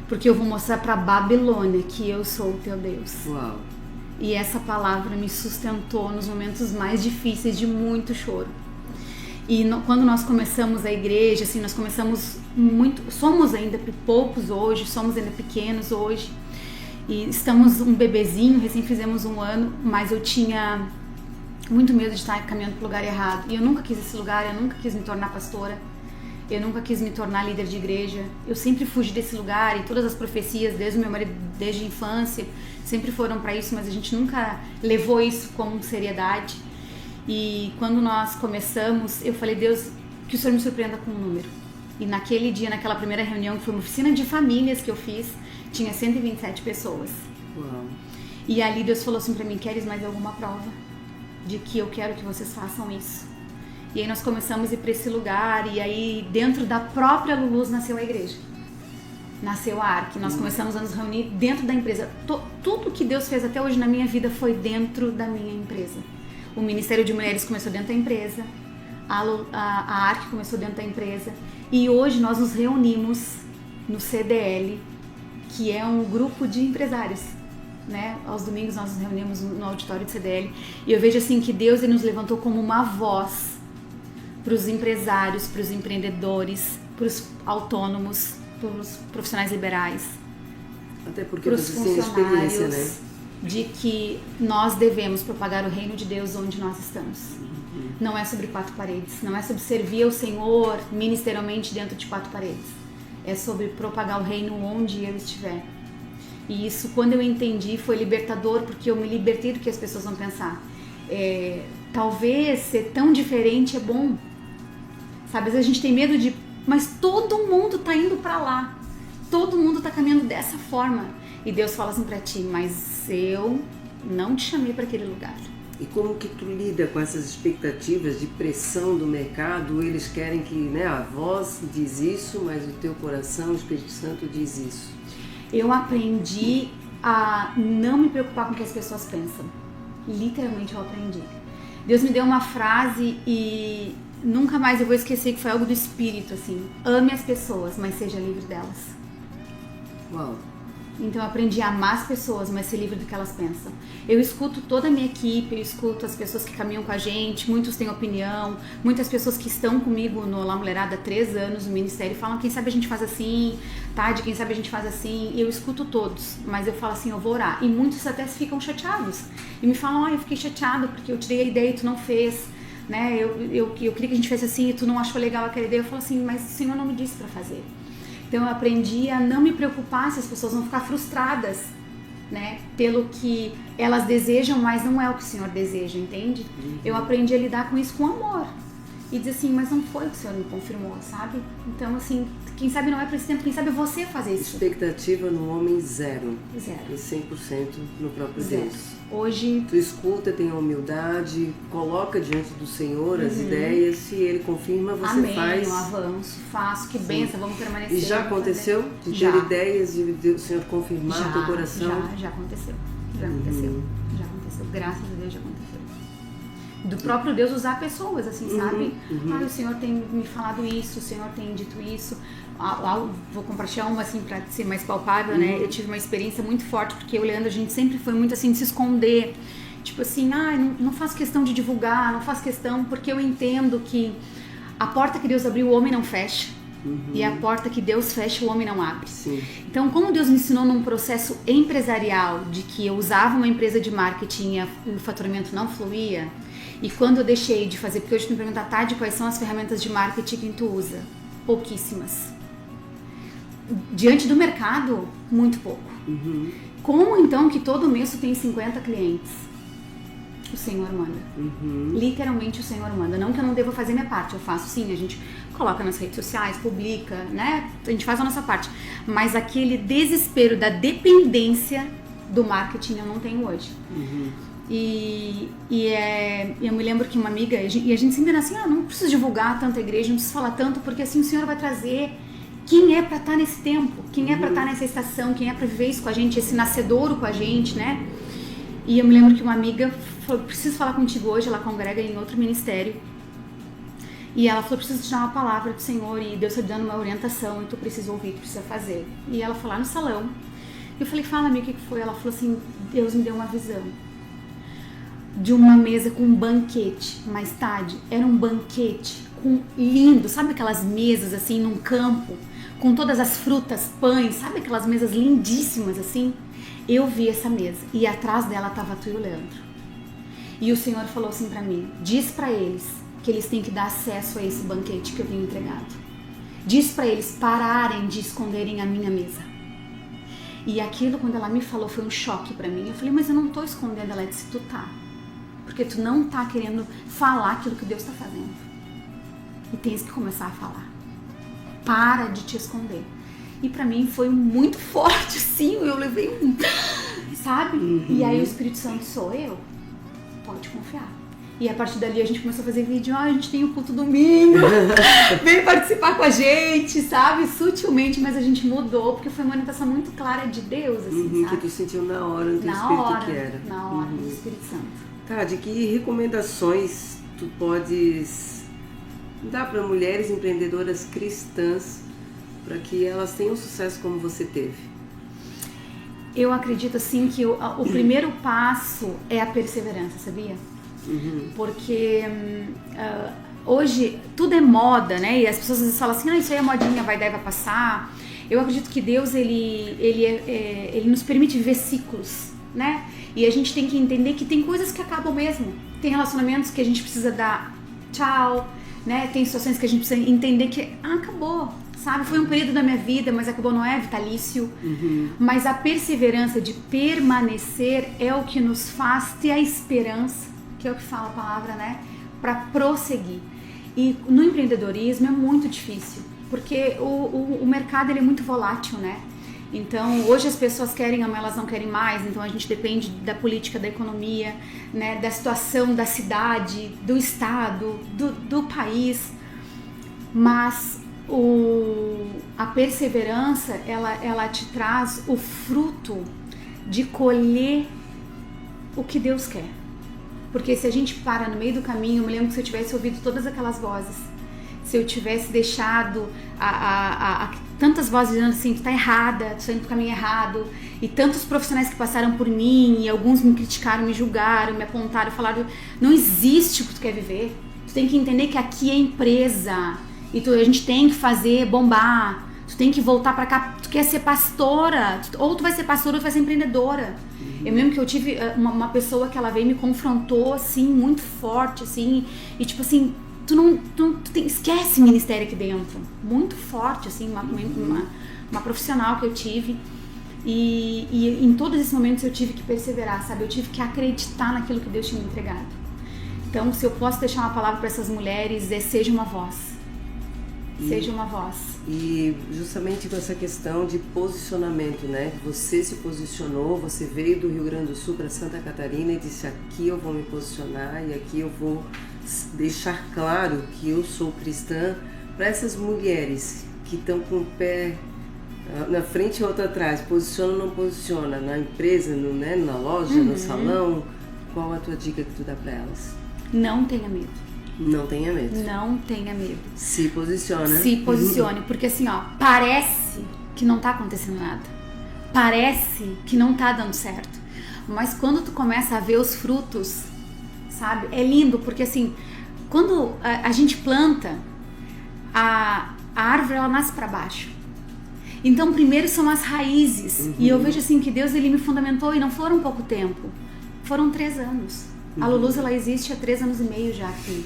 porque eu vou mostrar pra Babilônia que eu sou o teu Deus. Uau. E essa palavra me sustentou nos momentos mais difíceis de muito choro. E quando nós começamos a igreja, assim, nós começamos muito, somos ainda poucos hoje, somos ainda pequenos hoje, e estamos um bebezinho, recém fizemos 1 ano, mas eu tinha muito medo de estar caminhando para o lugar errado. E eu nunca quis esse lugar, eu nunca quis me tornar pastora, eu nunca quis me tornar líder de igreja. Eu sempre fugi desse lugar e todas as profecias, desde o meu marido, desde a infância, sempre foram para isso, mas a gente nunca levou isso com seriedade. E quando nós começamos, eu falei, Deus, que o Senhor me surpreenda com um número. E naquele dia, naquela primeira reunião, que foi uma oficina de famílias que eu fiz, tinha 127 pessoas. Uau. E ali Deus falou assim para mim, queres mais alguma prova de que eu quero que vocês façam isso? E aí nós começamos a ir para esse lugar, e aí dentro da própria Luluz nasceu a igreja, nasceu a ARC, nós começamos a nos reunir dentro da empresa. Tudo que Deus fez até hoje na minha vida foi dentro da minha empresa. O Ministério de Mulheres começou dentro da empresa, a ARC começou dentro da empresa, e hoje nós nos reunimos no CDL, que é um grupo de empresários. Né? Aos domingos nós nos reunimos no auditório do CDL, e eu vejo assim que Deus ele nos levantou como uma voz para os empresários, para os empreendedores, para os autônomos, para os profissionais liberais, até porque vocês têm experiência, né? De que nós devemos propagar o reino de Deus onde nós estamos. Uhum. Não é sobre 4 paredes, não é sobre servir ao Senhor ministerialmente dentro de 4 paredes, é sobre propagar o reino onde eu estiver. E isso, quando eu entendi, foi libertador, porque eu me libertei do que as pessoas vão pensar. Talvez ser tão diferente é bom. Sabe, às vezes a gente tem medo de... Mas todo mundo tá indo pra lá. Todo mundo tá caminhando dessa forma. E Deus fala assim pra ti, mas eu não te chamei pra aquele lugar. E como que tu lida com essas expectativas de pressão do mercado? Eles querem que, né, a voz diz isso, mas o teu coração, o Espírito Santo diz isso. Eu aprendi a não me preocupar com o que as pessoas pensam. Literalmente eu aprendi. Deus me deu uma frase e nunca mais eu vou esquecer, que foi algo do Espírito, assim. Ame as pessoas, mas seja livre delas. Uau. Então eu aprendi a amar as pessoas, mas ser livre do que elas pensam. Eu escuto toda a minha equipe, eu escuto as pessoas que caminham com a gente, muitos têm opinião, muitas pessoas que estão comigo no La Mulherada há 3 anos no ministério falam, quem sabe a gente faz assim, Tade, quem sabe a gente faz assim. Eu escuto todos, mas eu falo assim, eu vou orar. E muitos até ficam chateados e me falam, eu fiquei chateado porque eu te dei a ideia e tu não fez, né? Eu queria que a gente fizesse assim e tu não achou legal aquela ideia. Eu falo assim, mas o Senhor não me disse para fazer. Então eu aprendi a não me preocupar se as pessoas vão ficar frustradas, né, pelo que elas desejam, mas não é o que o Senhor deseja, entende? Uhum. Eu aprendi a lidar com isso com amor. E dizer assim, mas não foi o que o Senhor me confirmou, sabe? Então assim, quem sabe não é para esse tempo, quem sabe você fazer isso. Expectativa no homem zero. Zero. E 100% no próprio zero. Deus. Hoje... Tu escuta, tem a humildade, coloca diante do Senhor as ideias, se Ele confirma, você Amém, faz. eu avanço, faço, que benção, vamos permanecer. E já aconteceu? De ter ideias e o Senhor confirmar o teu coração? Já aconteceu. Já aconteceu. Já aconteceu. Graças a Deus já aconteceu. Do próprio Deus usar pessoas, assim, sabe? O Senhor tem me falado isso, o Senhor tem dito isso. Vou compartilhar uma, assim, pra ser mais palpável, né? Eu tive uma experiência muito forte, porque eu e o Leandro, a gente sempre foi muito, assim, de se esconder, Tipo assim, não faço questão de divulgar, não faço questão, porque eu entendo que a porta que Deus abriu, o homem não fecha. E a porta que Deus fecha, o homem não abre. Sim. Então, como Deus me ensinou num processo empresarial, de que eu usava uma empresa de marketing e o faturamento não fluía, e quando eu deixei de fazer, porque hoje tu me pergunta, Tade, quais são as ferramentas de marketing que tu usa? Pouquíssimas. Diante do mercado, muito pouco. Como então que todo mês tu tem 50 clientes? O Senhor manda. Literalmente o Senhor manda. Não que eu não deva fazer minha parte, eu faço sim, a gente coloca nas redes sociais, publica, né? A gente faz a nossa parte. Mas aquele desespero da dependência do marketing eu não tenho hoje. Eu me lembro que uma amiga, e a gente sempre era assim, não precisa divulgar tanto a igreja, não precisa falar tanto, porque assim o Senhor vai trazer quem é pra estar nesse tempo, quem é pra estar nessa estação, quem é pra viver isso com a gente, esse nascedouro com a gente, né? E eu me lembro que uma amiga falou, preciso falar contigo hoje, ela congrega em outro ministério. E ela falou, preciso te dar uma palavra do Senhor e Deus está te dando uma orientação e tu precisa ouvir, tu precisa fazer. E ela foi lá no salão. Eu falei, fala amiga, o que foi? Ela falou assim, Deus me deu uma visão de uma mesa com um banquete. Mais tarde, era um banquete lindo, sabe aquelas mesas assim num campo, com todas as frutas, pães, sabe aquelas mesas lindíssimas assim? Eu vi essa mesa e atrás dela estava tu e o Leandro. E o Senhor falou assim pra mim, diz pra eles que eles têm que dar acesso a esse banquete que eu tenho entregado. Diz pra eles pararem de esconderem a minha mesa. E aquilo, quando ela me falou, foi um choque pra mim. Eu falei, mas eu não tô escondendo. Ela disse, tu tá. Porque tu não tá querendo falar aquilo que Deus tá fazendo. E tens que começar a falar. Para de te esconder. E pra mim foi muito forte, sim. Eu levei sabe? E aí o Espírito Santo sou eu. Pode confiar. E a partir dali a gente começou a fazer vídeo, a gente tem o culto domingo, vem participar com a gente, sabe? Sutilmente, mas a gente mudou, porque foi uma orientação muito clara de Deus, assim, sabe? Que tu sentiu na hora no teu espírito que era. Na hora do Espírito Santo. Tade, que recomendações tu podes dar para mulheres empreendedoras cristãs para que elas tenham sucesso como você teve? Eu acredito, assim, que o primeiro passo é a perseverança, sabia? Porque hoje tudo é moda, né? E as pessoas às vezes falam assim, isso aí é modinha, vai dar e vai passar. Eu acredito que Deus, ele nos permite viver ciclos, né? E a gente tem que entender que tem coisas que acabam mesmo. Tem relacionamentos que a gente precisa dar tchau, né? Tem situações que a gente precisa entender que acabou, sabe? Foi um período da minha vida, mas acabou, não é vitalício. Mas a perseverança de permanecer é o que nos faz ter a esperança, que é o que fala a palavra, né? Para prosseguir. E no empreendedorismo é muito difícil, porque o mercado ele é muito volátil, né? Então, hoje as pessoas querem, amanhã elas não querem mais, então a gente depende da política, da economia, né? Da situação da cidade, do estado, do país. Mas a perseverança, ela te traz o fruto de colher o que Deus quer. Porque se a gente para no meio do caminho, eu me lembro que se eu tivesse ouvido todas aquelas vozes, se eu tivesse deixado tantas vozes dizendo assim, tu tá errada, tu tá indo pro caminho errado, e tantos profissionais que passaram por mim, e alguns me criticaram, me julgaram, me apontaram, falaram, não existe o que tu quer viver, tu tem que entender que aqui é empresa, e a gente tem que fazer bombar, tu tem que voltar pra cá, tu quer ser pastora, ou tu vai ser pastora ou tu vai ser empreendedora. Eu me lembro que eu tive uma pessoa que ela veio e me confrontou, assim, muito forte, assim, e tipo assim, esquece ministério aqui dentro. Muito forte, assim, uma profissional que eu tive. E em todos esses momentos eu tive que perseverar, sabe? Eu tive que acreditar naquilo que Deus tinha me entregado. Então, se eu posso deixar uma palavra para essas mulheres, seja uma voz. Seja uma voz. E justamente com essa questão de posicionamento, né? Você se posicionou, você veio do Rio Grande do Sul para Santa Catarina e disse, aqui eu vou me posicionar e aqui eu vou deixar claro que eu sou cristã, para essas mulheres que estão com o pé na frente e outro atrás, posiciona ou não posiciona, na empresa, na loja, no salão, qual a tua dica que tu dá para elas? Não tenha medo. Não tenha medo. Não tenha medo. Se posiciona. Se posicione, porque assim, parece que não tá acontecendo nada. Parece que não tá dando certo. mas quando tu começa a ver os frutos, sabe? É lindo, porque assim, quando a gente planta, a árvore ela nasce para baixo. Então primeiro são as raízes. E eu vejo assim que Deus ele me fundamentou e não foram pouco tempo. Foram 3 anos. A Luluz ela existe há 3 anos e meio já aqui.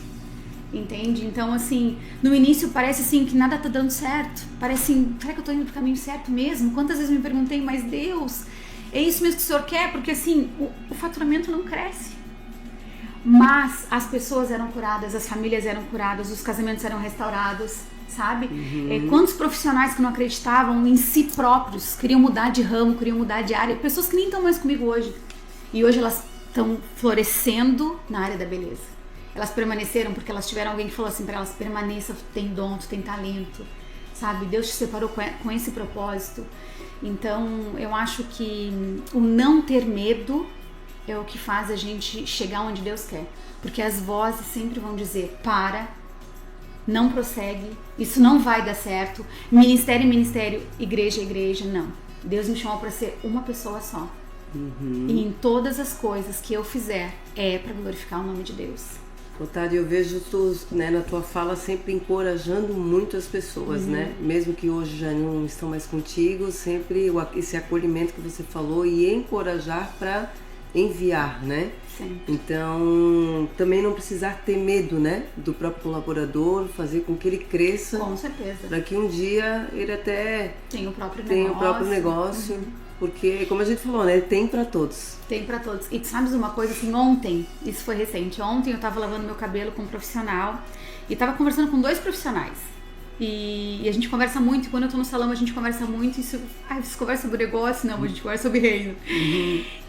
Entende? Então assim, no início parece assim que nada tá dando certo. Parece assim, será que eu tô indo pro caminho certo mesmo? Quantas vezes me perguntei, mas Deus, é isso mesmo que o Senhor quer? Porque assim, o faturamento não cresce. Mas as pessoas eram curadas, as famílias eram curadas, os casamentos eram restaurados, sabe? Quantos profissionais que não acreditavam em si próprios, queriam mudar de ramo, queriam mudar de área, pessoas que nem estão mais comigo hoje. E hoje elas estão florescendo na área da beleza. Elas permaneceram porque elas tiveram alguém que falou assim para elas, permaneça, tu tem dom, tu tem talento, sabe? Deus te separou com esse propósito. Então eu acho que o não ter medo é o que faz a gente chegar onde Deus quer. Porque as vozes sempre vão dizer, para, não prossegue, isso não vai dar certo, ministério, ministério, igreja, igreja, não. Deus me chamou para ser uma pessoa só. E em todas as coisas que eu fizer, é para glorificar o nome de Deus. Tade, eu vejo tu, né, na tua fala sempre encorajando muito as pessoas, né? Mesmo que hoje já não estão mais contigo, sempre esse acolhimento que você falou e encorajar para enviar, né? Sempre. Então, também não precisar ter medo, né? Do próprio colaborador, fazer com que ele cresça. Com certeza. Para que um dia ele até tenha o próprio negócio. Porque, como a gente falou, né? Tem para todos. Tem para todos. E sabes uma coisa, assim, ontem, isso foi recente, ontem eu tava lavando meu cabelo com um profissional e tava conversando com 2 profissionais. E a gente conversa muito, e quando eu tô no salão a gente conversa muito, isso conversa sobre negócio? Não, a gente conversa sobre reino.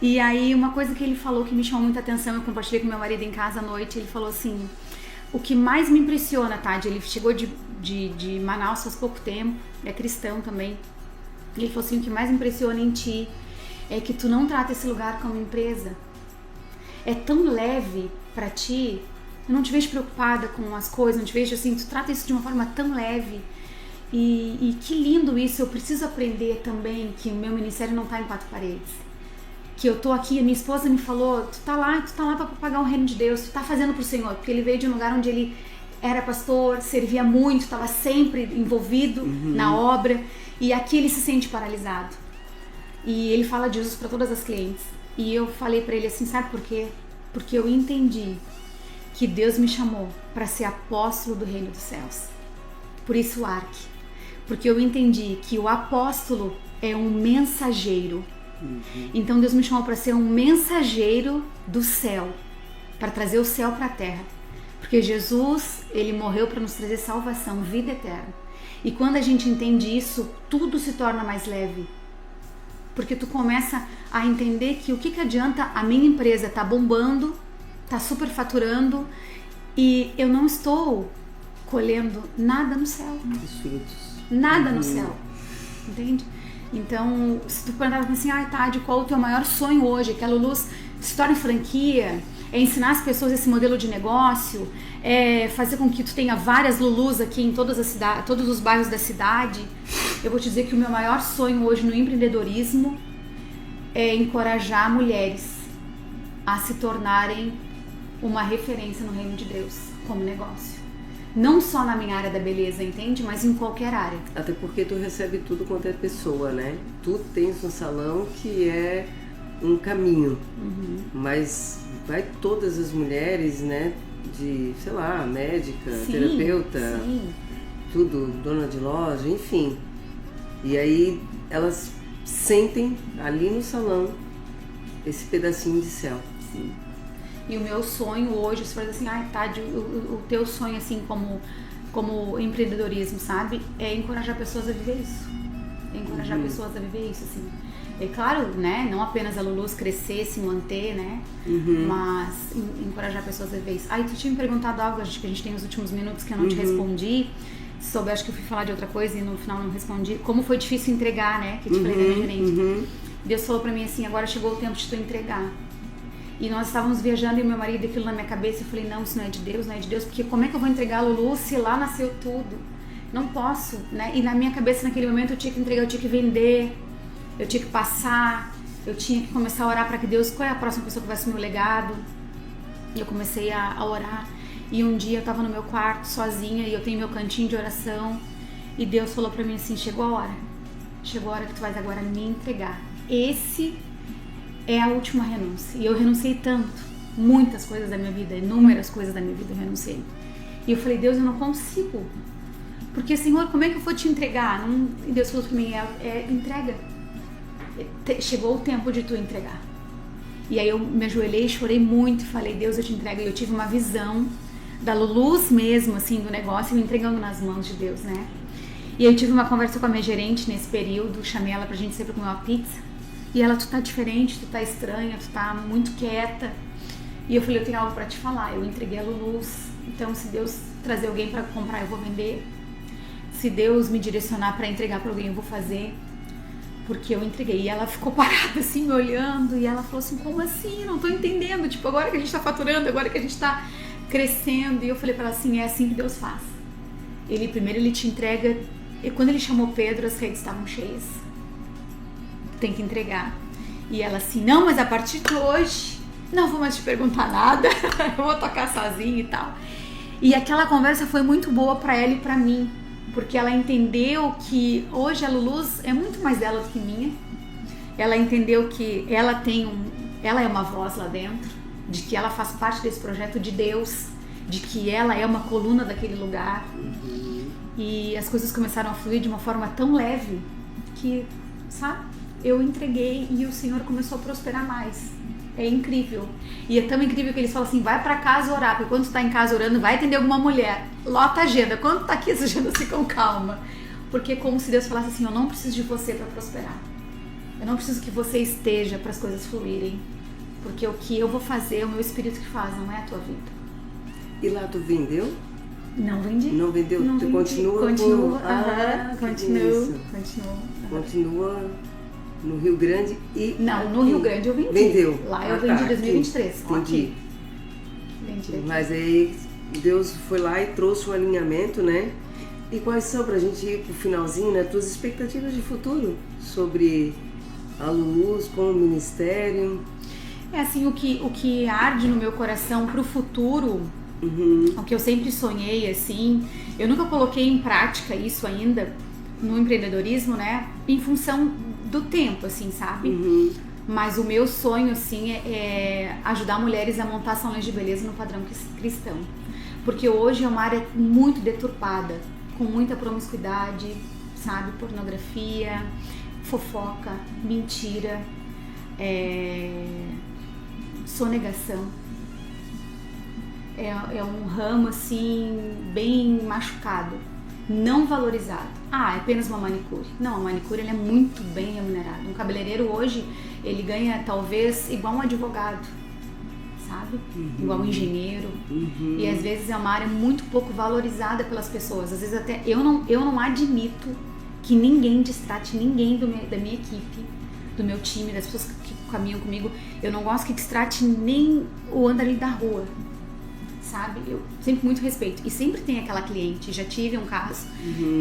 E aí uma coisa que ele falou que me chamou muita atenção, eu compartilhei com meu marido em casa à noite, ele falou assim, o que mais me impressiona, Tade, ele chegou de Manaus faz pouco tempo, é cristão também, ele falou assim, o que mais impressiona em ti é que tu não trata esse lugar como empresa, é tão leve pra ti. Eu não te vejo preocupada com as coisas, não te vejo assim, tu trata isso de uma forma tão leve. E que lindo isso, eu preciso aprender também que o meu ministério não tá em 4 paredes. Que eu tô aqui, a minha esposa me falou, tu tá lá pra propagar o reino de Deus, tu tá fazendo pro Senhor, porque ele veio de um lugar onde ele era pastor, servia muito, estava sempre envolvido na obra, e aqui ele se sente paralisado. E ele fala de Jesus para todas as clientes. E eu falei para ele assim, sabe por quê? Porque eu entendi que Deus me chamou para ser apóstolo do reino dos céus. Por isso o ARC. Porque eu entendi que o apóstolo é um mensageiro. Então Deus me chamou para ser um mensageiro do céu, para trazer o céu para a terra. Porque Jesus, ele morreu para nos trazer salvação, vida eterna. E quando a gente entende isso, tudo se torna mais leve. Porque tu começa a entender que o que adianta a minha empresa tá bombando, tá super faturando e eu não estou colhendo nada no céu. Nada no céu. Entende? Então, se tu perguntar assim, Tade, qual o teu maior sonho hoje? Que a Luluz se torne franquia, é ensinar as pessoas esse modelo de negócio, é fazer com que tu tenha várias Lulus aqui em todos os bairros da cidade. Eu vou te dizer que o meu maior sonho hoje no empreendedorismo é encorajar mulheres a se tornarem uma referência no reino de Deus como negócio. Não só na minha área da beleza, entende? Mas em qualquer área. Até porque tu recebe tudo quanto é pessoa, né? Tu tens um salão que é um caminho, mas vai todas as mulheres, né? De, sei lá, médica, terapeuta, tudo, dona de loja, enfim. E aí elas sentem ali no salão esse pedacinho de céu. Sim. E o meu sonho hoje, se for assim, Tade, o teu sonho assim como empreendedorismo, sabe? É encorajar pessoas a viver isso. É encorajar pessoas a viver isso, assim. É claro, né? Não apenas a Luluz crescer, se manter, né? Mas encorajar pessoas a viver isso. Tu tinha me perguntado algo, acho que a gente tem os últimos minutos que eu não te respondi. Soube, acho que eu fui falar de outra coisa e no final não respondi. Como foi difícil entregar, né? Que eu te falei da minha gerente. Deus falou pra mim assim, agora chegou o tempo de tu entregar. E nós estávamos viajando e meu marido, aquilo na minha cabeça, eu falei, não, isso não é de Deus, não é de Deus, porque como é que eu vou entregar a Lulu se lá nasceu tudo? Não posso, né? E na minha cabeça, naquele momento, eu tinha que entregar, eu tinha que vender, eu tinha que passar, eu tinha que começar a orar para que Deus, qual é a próxima pessoa que vai assumir o legado? E eu comecei a orar. E um dia eu tava no meu quarto sozinha e eu tenho meu cantinho de oração. E Deus falou pra mim assim, chegou a hora que tu vais agora me entregar. Esse é a última renúncia. E eu renunciei tanto, muitas coisas da minha vida, inúmeras coisas da minha vida eu renunciei. E eu falei, Deus, eu não consigo. Porque, Senhor, como é que eu vou te entregar? E Deus falou pra mim, entrega. Chegou o tempo de tu entregar. E aí eu me ajoelhei, chorei muito e falei, Deus, eu te entrego. E eu tive uma visão da luz mesmo, assim, do negócio, me entregando nas mãos de Deus, né? E aí eu tive uma conversa com a minha gerente nesse período, chamei ela pra gente sempre comer uma pizza. E ela, tu tá diferente, tu tá estranha, tu tá muito quieta. E eu falei, eu tenho algo pra te falar. Eu entreguei a Luluz, então se Deus trazer alguém pra comprar, eu vou vender. Se Deus me direcionar pra entregar pra alguém, eu vou fazer. Porque eu entreguei. E ela ficou parada assim, me olhando. E ela falou assim, como assim? Não tô entendendo. Tipo, agora que a gente tá faturando, agora que a gente tá crescendo. E eu falei pra ela assim, é assim que Deus faz. Primeiro ele te entrega. E quando ele chamou Pedro, as redes estavam cheias. Tem que entregar. E ela assim, não, mas a partir de hoje, não vou mais te perguntar nada. Eu vou tocar sozinha e tal. E aquela conversa foi muito boa pra ela e pra mim. Porque ela entendeu que hoje a Luluz é muito mais dela do que minha. Ela entendeu que ela é uma voz lá dentro, de que ela faz parte desse projeto de Deus, de que ela é uma coluna daquele lugar. E as coisas começaram a fluir de uma forma tão leve que, sabe, eu entreguei e o Senhor começou a prosperar mais. É incrível. E é tão incrível que eles falam assim, vai pra casa orar, porque quando tu tá em casa orando, vai atender alguma mulher. Lota a agenda. Quando tu tá aqui, essa agenda se com calma. Porque é como se Deus falasse assim, eu não preciso de você pra prosperar. Eu não preciso que você esteja para as coisas fluírem. Porque o que eu vou fazer é o meu espírito que faz, não é a tua vida. E lá tu vendeu? Não vendi. Não vendeu? Não tu vendi. Continua? Continua no Rio Grande e... Não, no Rio Grande eu vendi. Vendeu? Lá eu vendi em 2023. Entendi. Vendi aqui. Mas aí Deus foi lá e trouxe um alinhamento, né? E quais são, pra gente ir pro finalzinho, né? Tuas expectativas de futuro sobre a Luluz como ministério? É assim, o que arde no meu coração pro futuro, o que eu sempre sonhei, assim, eu nunca coloquei em prática isso ainda no empreendedorismo, né? Em função do tempo, assim, sabe? Mas o meu sonho, assim, é ajudar mulheres a montar salões de beleza no padrão cristão. Porque hoje é uma área muito deturpada, com muita promiscuidade, sabe? Pornografia, fofoca, mentira, sonegação. É um ramo, assim, bem machucado, não valorizado. É apenas uma manicure. Não, a manicure ele é muito bem remunerado. Um cabeleireiro hoje, ele ganha talvez igual um advogado, sabe? Igual um engenheiro. E às vezes é uma área muito pouco valorizada pelas pessoas. Às vezes até eu não admito que ninguém distrate ninguém da minha equipe, do meu time, das pessoas que caminham comigo. Eu não gosto que distrate nem o andarilho da rua, sabe? Eu sempre muito respeito. E sempre tem aquela cliente, já tive um caso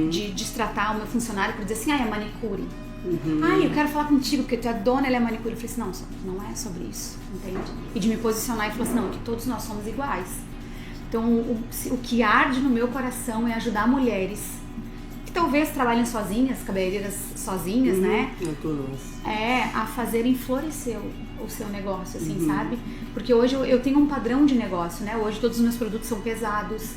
de distratar o meu funcionário por dizer assim, é manicure. Eu quero falar contigo porque tu é dona, ela é manicure. Eu falei assim, não é sobre isso, entende? E de me posicionar e falar assim, não, que todos nós somos iguais. Então, o que arde no meu coração é ajudar mulheres que talvez trabalhem sozinhas, cabeleireiras sozinhas, né? A fazerem florescer o seu negócio, assim, sabe? Porque hoje eu tenho um padrão de negócio, né? Hoje todos os meus produtos são pesados.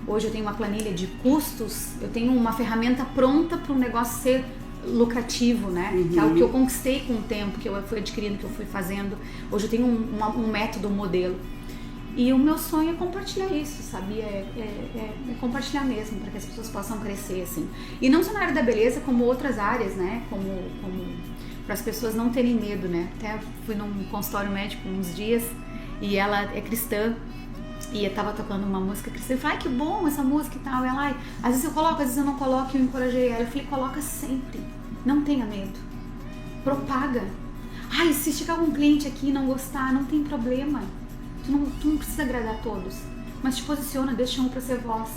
Hoje eu tenho uma planilha de custos. Eu tenho uma ferramenta pronta para o negócio ser lucrativo, né? Que é algo que eu conquistei com o tempo, que eu fui adquirindo, que eu fui fazendo. Hoje eu tenho um método, um modelo. E o meu sonho é compartilhar isso, sabe? É compartilhar mesmo, para que as pessoas possam crescer, assim. E não só na área da beleza, como outras áreas, né? Como para as pessoas não terem medo, né? Até fui num consultório médico uns dias e ela é cristã e eu tava tocando uma música cristã. Eu falei, que bom essa música e tal. Ela, às vezes eu coloco, às vezes eu não coloco, e eu encorajei ela. Eu falei, coloca sempre, não tenha medo, propaga. Se chegar algum cliente aqui e não gostar, não tem problema. Tu não precisa agradar a todos, mas te posiciona, deixa um pra ser voz.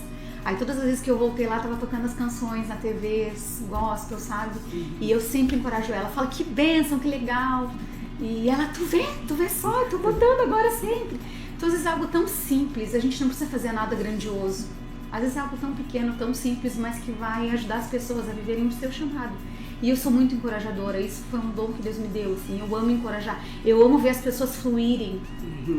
Aí todas as vezes que eu voltei lá, tava tocando as canções na TV, gospel, sabe? E eu sempre encorajo ela, falo, que bênção, que legal. E ela, tu vê só, eu tô botando agora sempre. Então às vezes é algo tão simples, a gente não precisa fazer nada grandioso. Às vezes é algo tão pequeno, tão simples, mas que vai ajudar as pessoas a viverem o seu chamado. E eu sou muito encorajadora, isso foi um dom que Deus me deu, assim, eu amo encorajar, eu amo ver as pessoas fluírem.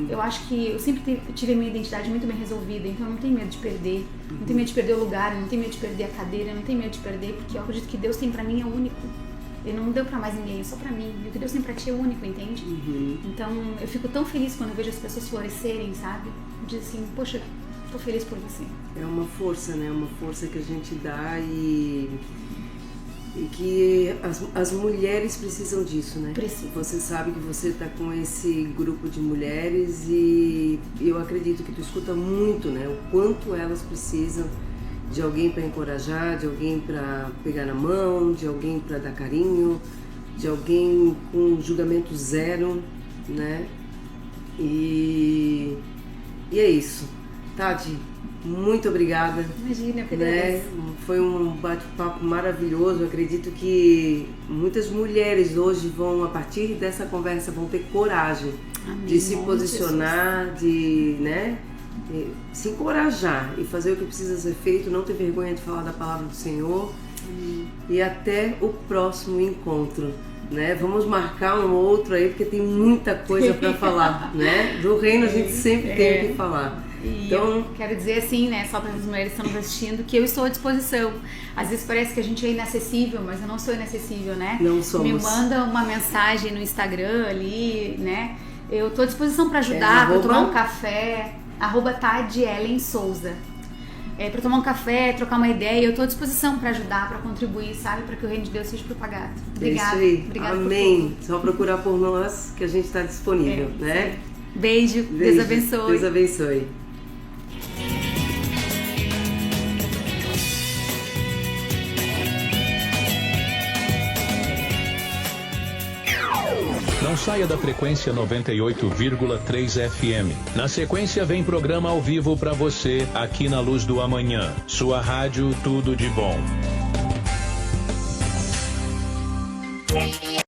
Eu acho que eu sempre tive a minha identidade muito bem resolvida, então eu não tenho medo de perder, não tenho medo de perder o lugar, não tenho medo de perder a cadeira, não tenho medo de perder, porque eu acredito que Deus tem pra mim é único. Ele não deu pra mais ninguém, é só pra mim. E o que Deus tem pra ti é único, entende? Então eu fico tão feliz quando eu vejo as pessoas florescerem, sabe? Diz assim, poxa, tô feliz por você. É uma força, né? Uma força que a gente dá e que as mulheres precisam disso, né? Precisa. Você sabe que você está com esse grupo de mulheres e eu acredito que tu escuta muito, né? O quanto elas precisam de alguém para encorajar, de alguém para pegar na mão, de alguém para dar carinho, de alguém com julgamento zero, né? E é isso. Tati, muito obrigada. Imagina, eu que né? Foi um bate-papo maravilhoso. Eu acredito que muitas mulheres hoje vão, a partir dessa conversa, vão ter coragem de se posicionar, de, né, se encorajar e fazer o que precisa ser feito, não ter vergonha de falar da palavra do Senhor. E até o próximo encontro. Né? Vamos marcar um outro aí, porque tem muita coisa para falar, né? Do reino a gente sempre tem o que falar. E então, eu quero dizer assim, né, só para as mulheres que estão nos assistindo, que eu estou à disposição. Às vezes parece que a gente é inacessível, mas eu não sou inacessível, né? Não somos. Me manda uma mensagem no Instagram ali, né? Eu estou à disposição para ajudar, para tomar um café, @TadiEllenSouza. Para tomar um café, trocar uma ideia, eu estou à disposição para ajudar, para contribuir, sabe? Para que o reino de Deus seja propagado. Obrigada. É isso aí. Obrigada. Amém. Só procurar por nós que a gente está disponível, né? Beijo. Deus abençoe. Deus abençoe. Não saia da frequência 98,3 FM. Na sequência vem programa ao vivo para você aqui na Luz do Amanhã. Sua rádio, tudo de bom.